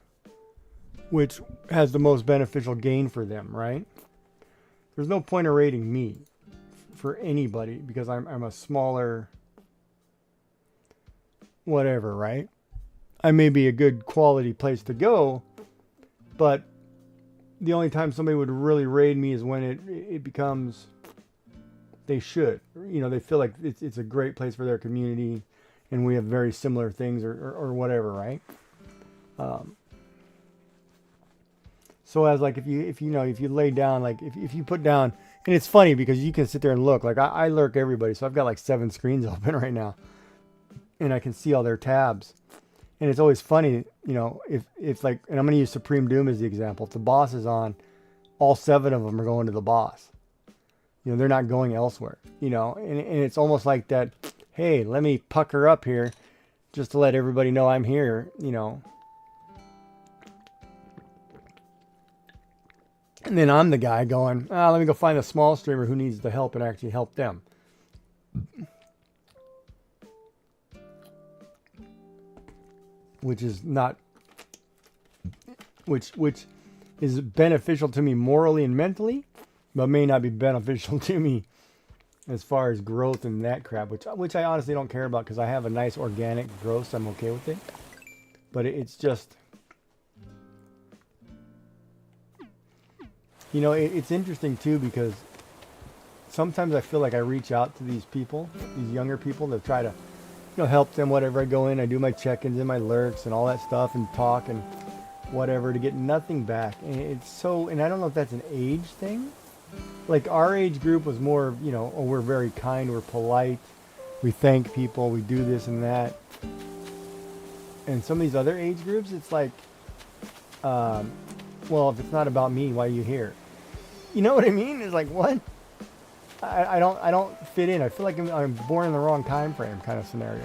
which has the most beneficial gain for them, right? There's no point of raiding me for anybody because I'm a smaller whatever, right? I may be a good quality place to go, but the only time somebody would really raid me is when it becomes, they should, you know, they feel like it's a great place for their community and we have very similar things or whatever, right? So as like if you lay down, like if you put down, and it's funny because you can sit there and look, like I lurk everybody, so I've got like 7 screens open right now and I can see all their tabs. And it's always funny, you know, if like, and I'm going to use Supreme Doom as the example. If the boss is on, all 7 of them are going to the boss. You know, they're not going elsewhere, you know, and it's almost like that, hey, let me pucker up here just to let everybody know I'm here, you know. And then I'm the guy going, let me go find a small streamer who needs the help and actually help them. Which is not, which is beneficial to me morally and mentally, but may not be beneficial to me as far as growth and that crap, which I honestly don't care about because I have a nice organic growth, so I'm okay with it. But it's just, you know, it's interesting too because sometimes I feel like I reach out to these people, these younger people, to try to, you know, help them, whatever. I go in, I do my check-ins and my lurks and all that stuff and talk and whatever to get nothing back. And it's so, and I don't know if that's an age thing. Like our age group was more, you know, oh, we're very kind, we're polite, we thank people, we do this and that. And some of these other age groups, it's like, well, if it's not about me, why are you here? You know what I mean? It's like, what? I don't fit in. I feel like I'm born in the wrong time frame kind of scenario.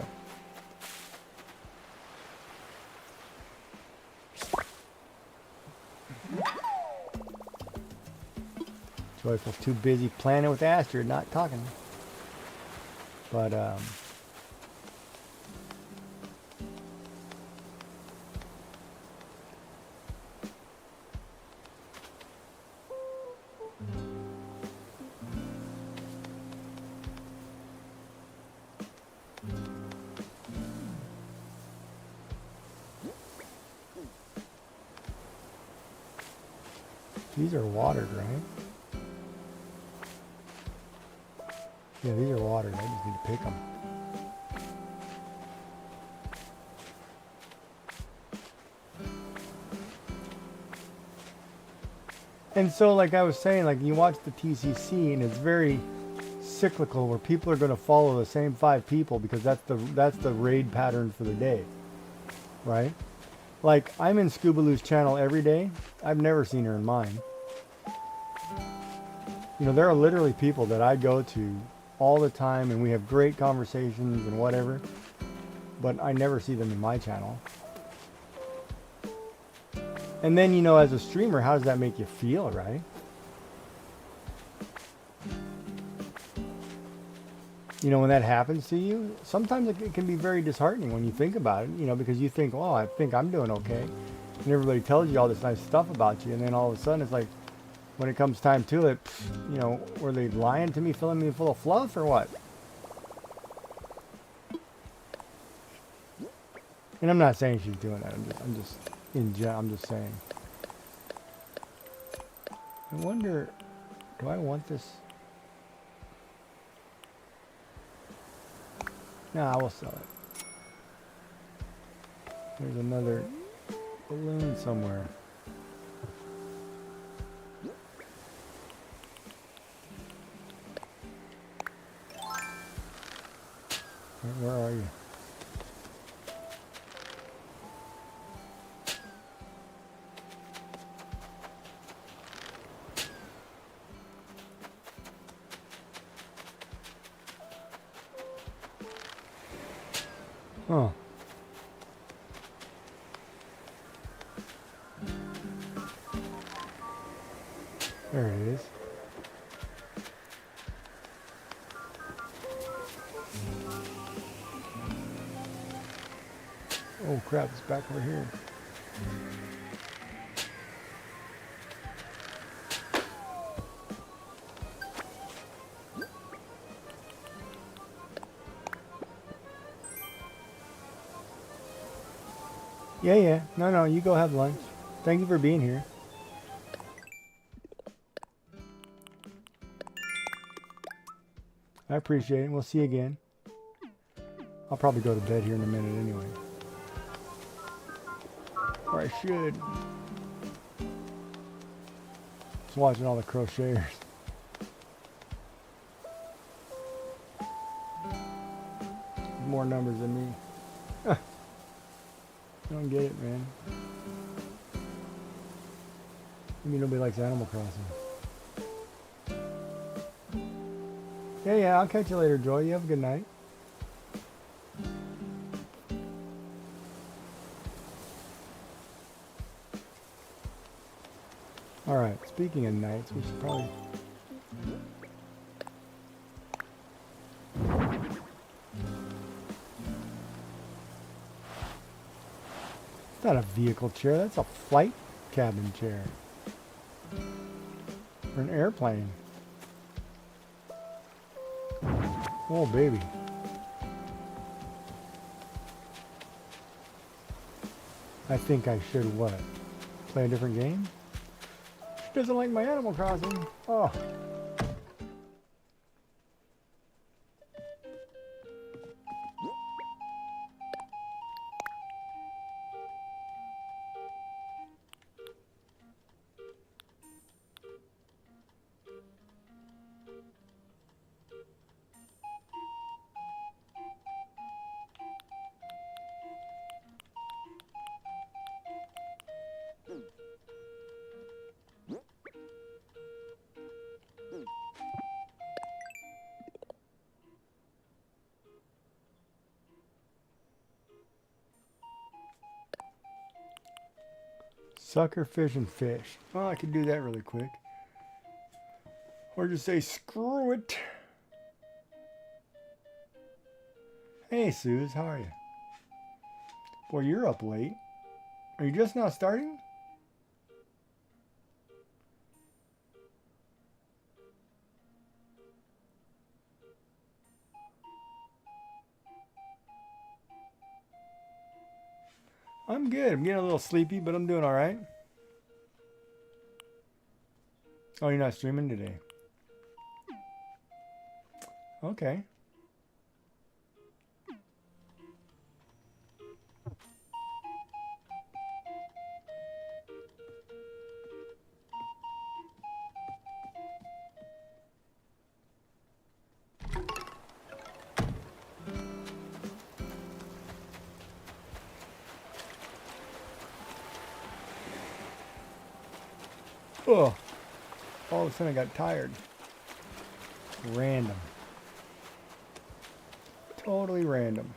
Joyful's too busy planning with Astrid, not talking. But these are watered, right? Yeah, these are watered. I just need to pick them. And so, like I was saying, like you watch the TCC, and it's very cyclical, where people are going to follow the same 5 people because that's the raid pattern for the day, right? Like I'm in Scoobaloo's channel every day. I've never seen her in mine. You know, there are literally people that I go to all the time and we have great conversations and whatever, but I never see them in my channel. And then, you know, as a streamer, how does that make you feel, right? You know, when that happens to you, sometimes it can be very disheartening when you think about it, you know, because you think, oh, I think I'm doing okay. And everybody tells you all this nice stuff about you. And then all of a sudden it's like, when it comes time to it, you know, were they lying to me, filling me full of fluff or what? And I'm not saying she's doing that. I'm just saying. I wonder, do I want this? Nah, I will sell it. There's another balloon somewhere. Where are you? Huh. There it is. Oh crap, it's back over here. Yeah. No, you go have lunch. Thank you for being here. I appreciate it. We'll see you again. I'll probably go to bed here in a minute anyway. Or I should. Just watching all the crocheters. More numbers than me. I don't get it, man. Maybe nobody likes Animal Crossing. Yeah, I'll catch you later, Joy. You have a good night. Alright, speaking of nights, we should probably... It's not a vehicle chair, that's a flight cabin chair. Or an airplane. Oh, baby. I think I should what? Play a different game? She doesn't like my Animal Crossing. Oh. Sucker, fish, and fish. Oh, I could do that really quick. Or just say, screw it. Hey, Suze, how are you? Boy, you're up late. Are you just now starting? I'm good. I'm getting a little sleepy, but I'm doing all right. Oh, you're not streaming today? Okay. Oh, all of a sudden I got tired. Random. Totally random.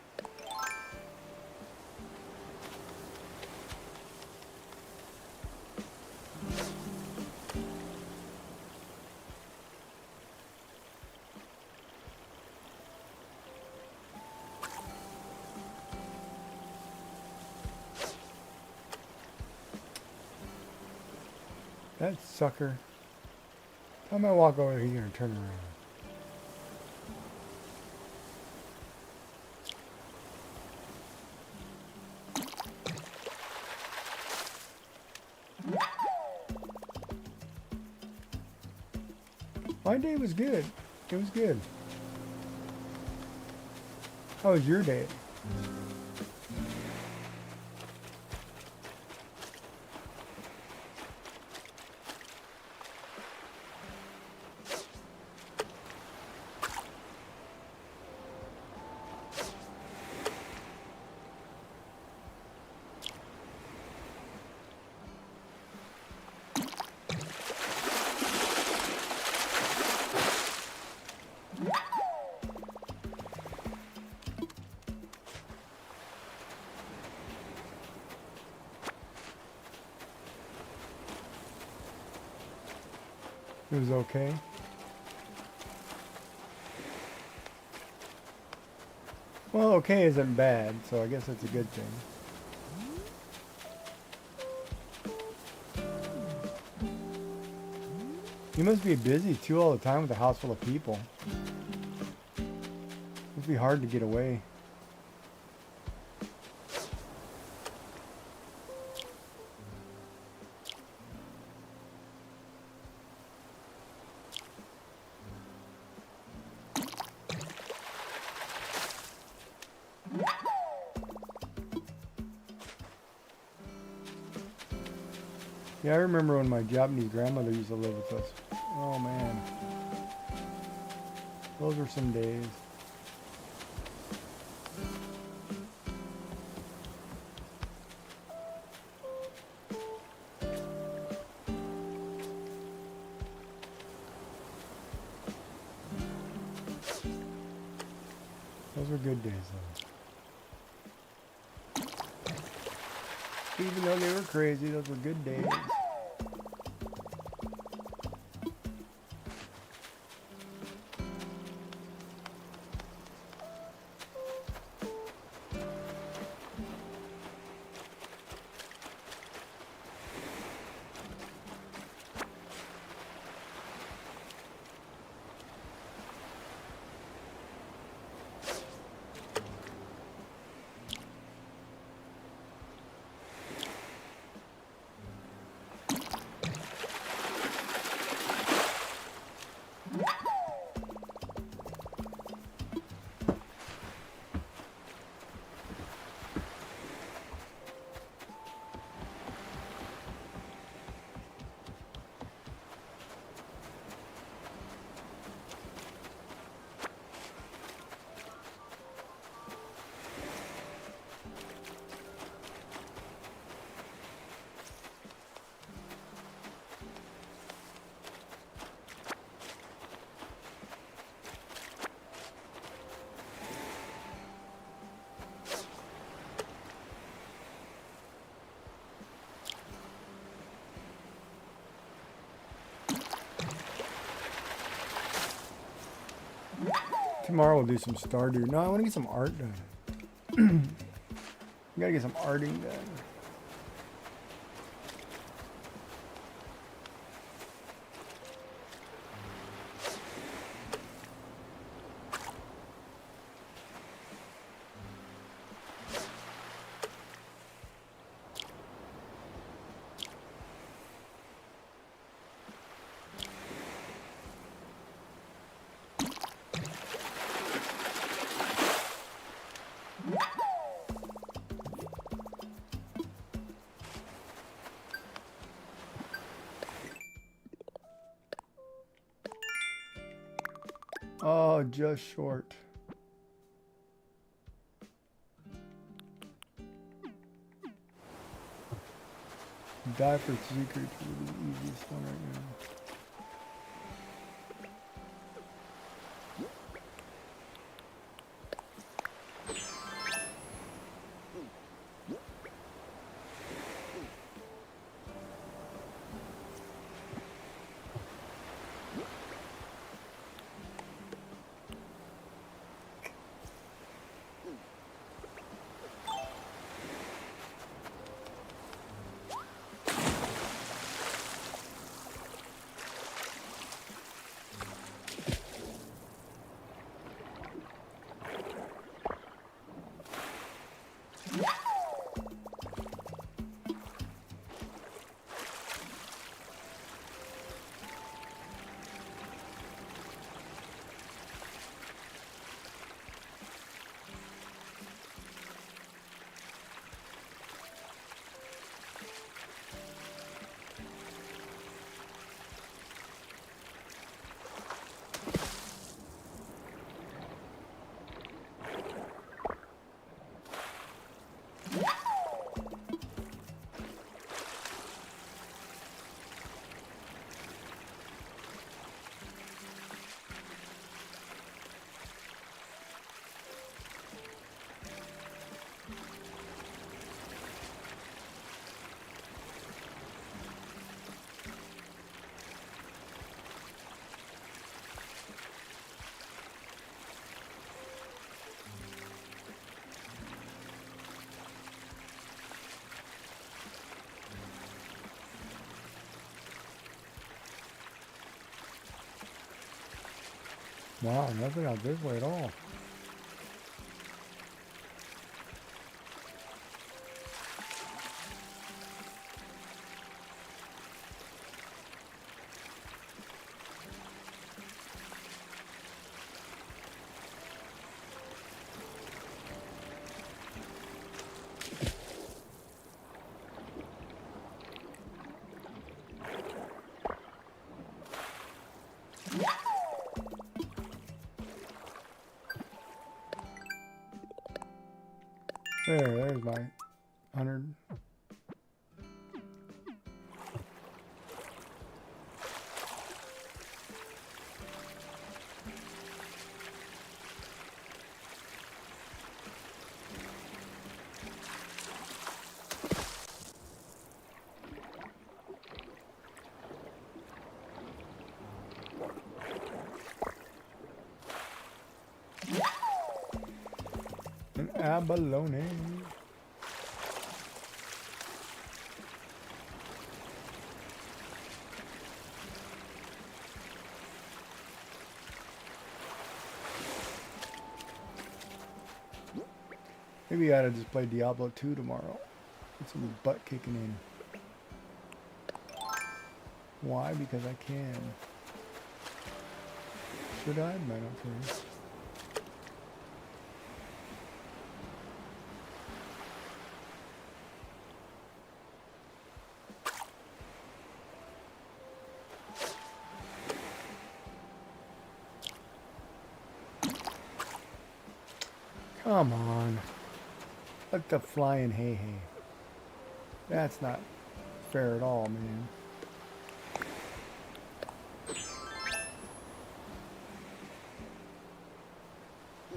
That sucker. I'm gonna walk over here and turn around. My day was good. It was good. How was your day? It was okay. Well, okay isn't bad, so I guess that's a good thing. You must be busy too all the time with a house full of people. Must be hard to get away. Yeah, I remember when my Japanese grandmother used to live with us. Oh man. Those were some days. Those were good days though. Even though they were crazy, those were good days. Tomorrow we'll do some Stardew. No, I want to get some art done. We gotta get some arting done. Oh, just short. Die for secrets would be the easiest one right now. Wow, nothing out this way at all. There's my 100. An abalone. Maybe I ought to just play Diablo 2 tomorrow. Get some butt kicking in. Why? Because I can. Should I? I don't care. Come on. Look the flying hay hay. That's not fair at all, man.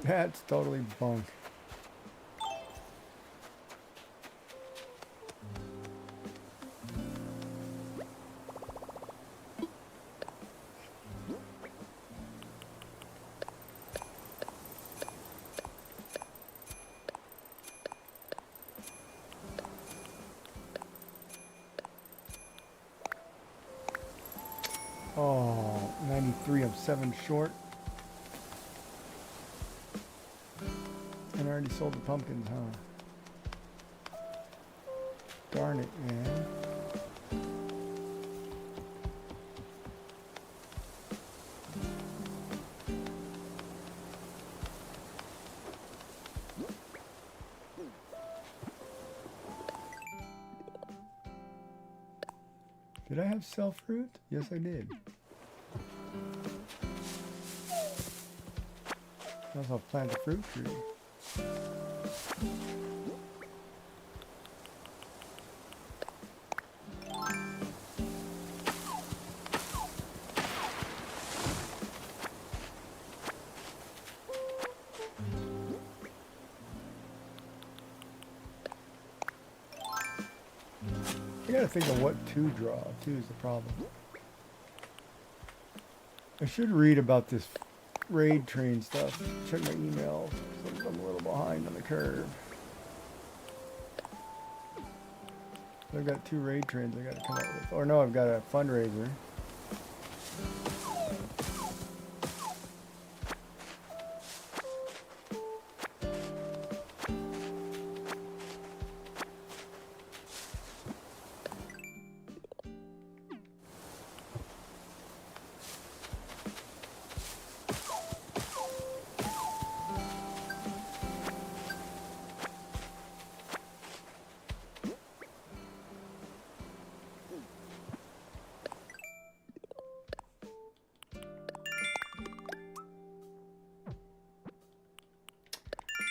That's totally bunk. Oh, 93, I'm 7 short. And I already sold the pumpkins, huh? Darn it, man. Did I have cell fruit? Yes, I did. I also plant a fruit tree. I gotta think of what to draw, too, is the problem. I should read about this raid train stuff. Check my email. I'm a little behind on the curve. I've got 2 raid trains I gotta come up with. Or no, I've got a fundraiser.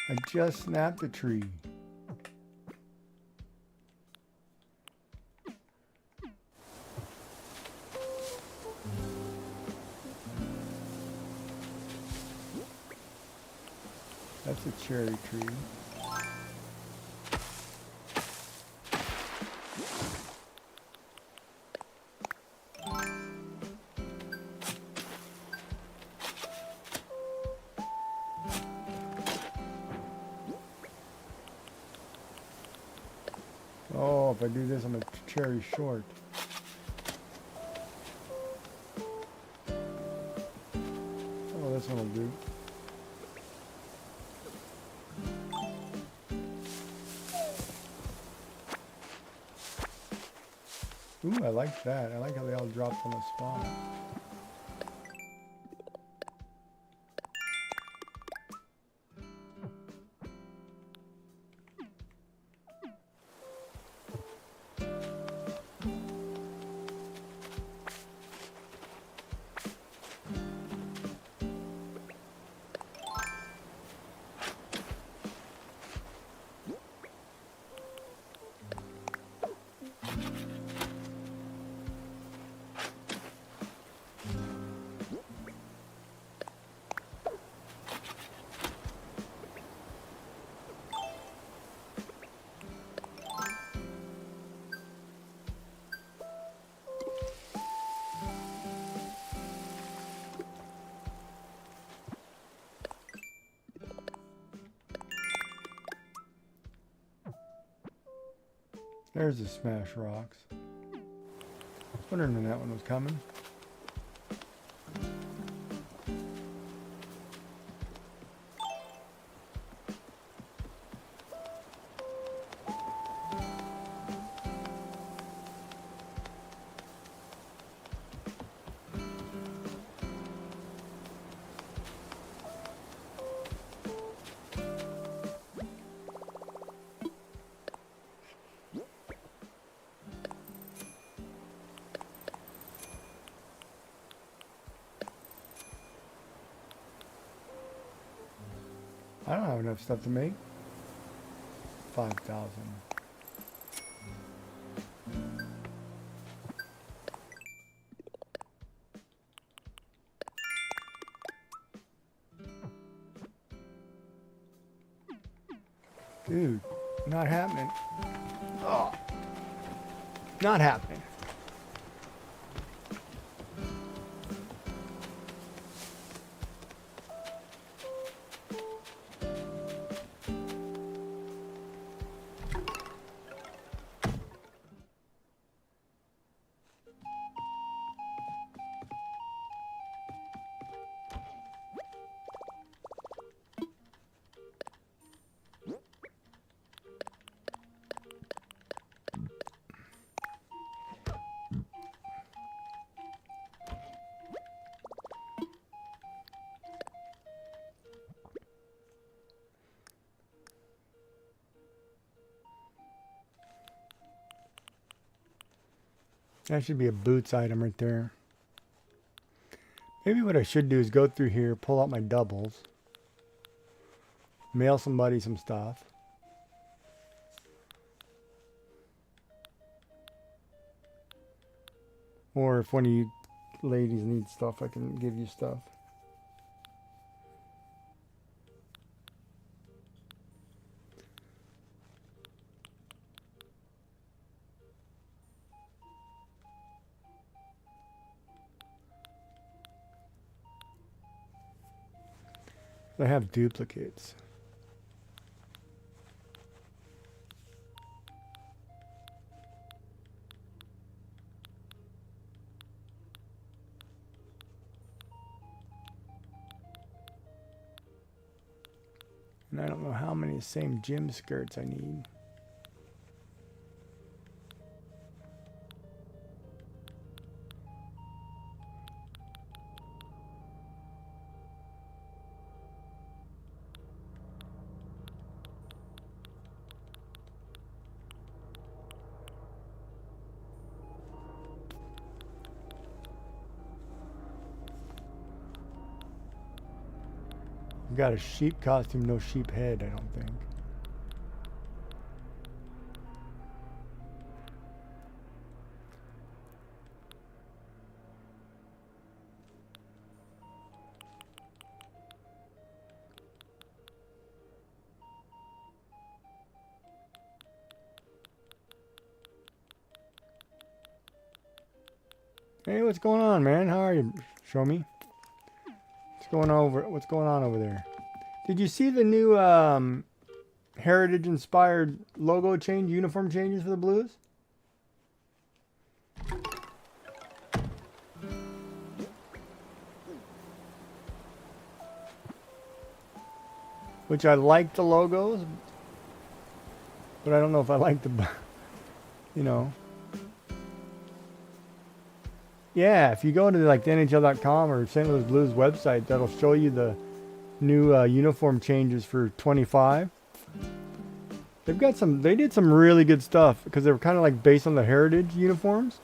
I just snapped a tree. That's a cherry tree. Oh, if I do this, I'm a cherry short. Oh, this one will do. Ooh, I like that. I like how they all dropped on the spot. There's the smash rocks. Wondering when that one was coming. I don't have enough stuff to make. 5,000. Dude, not happening. Oh, not happening. That should be a boots item right there. Maybe what I should do is go through here, pull out my doubles, mail somebody some stuff. Or if one of you ladies need stuff, I can give you stuff. I have duplicates. And I don't know how many same gym skirts I need. Got a sheep costume, no sheep head, I don't think. Hey, what's going on, man? How are you? Show me. What's going on over there? Did you see the new heritage-inspired logo change, uniform changes for the Blues? which I like the logos, but I don't know if I like the, you know. Yeah, if you go to like the NHL.com or St. Louis Blues website, that'll show you the new uniform changes for 25. They've got some. They did some really good stuff because they were kind of like based on the heritage uniforms.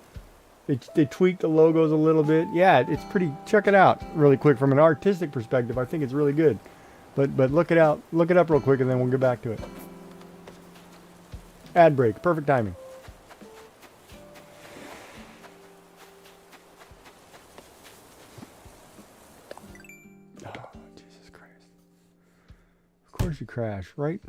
They tweaked the logos a little bit. Yeah, it's pretty. Check it out really quick from an artistic perspective. I think it's really good. But look it out. Look it up real quick, and then we'll get back to it. Ad break. Perfect timing. Oh, Jesus Christ. Of course you crash, right?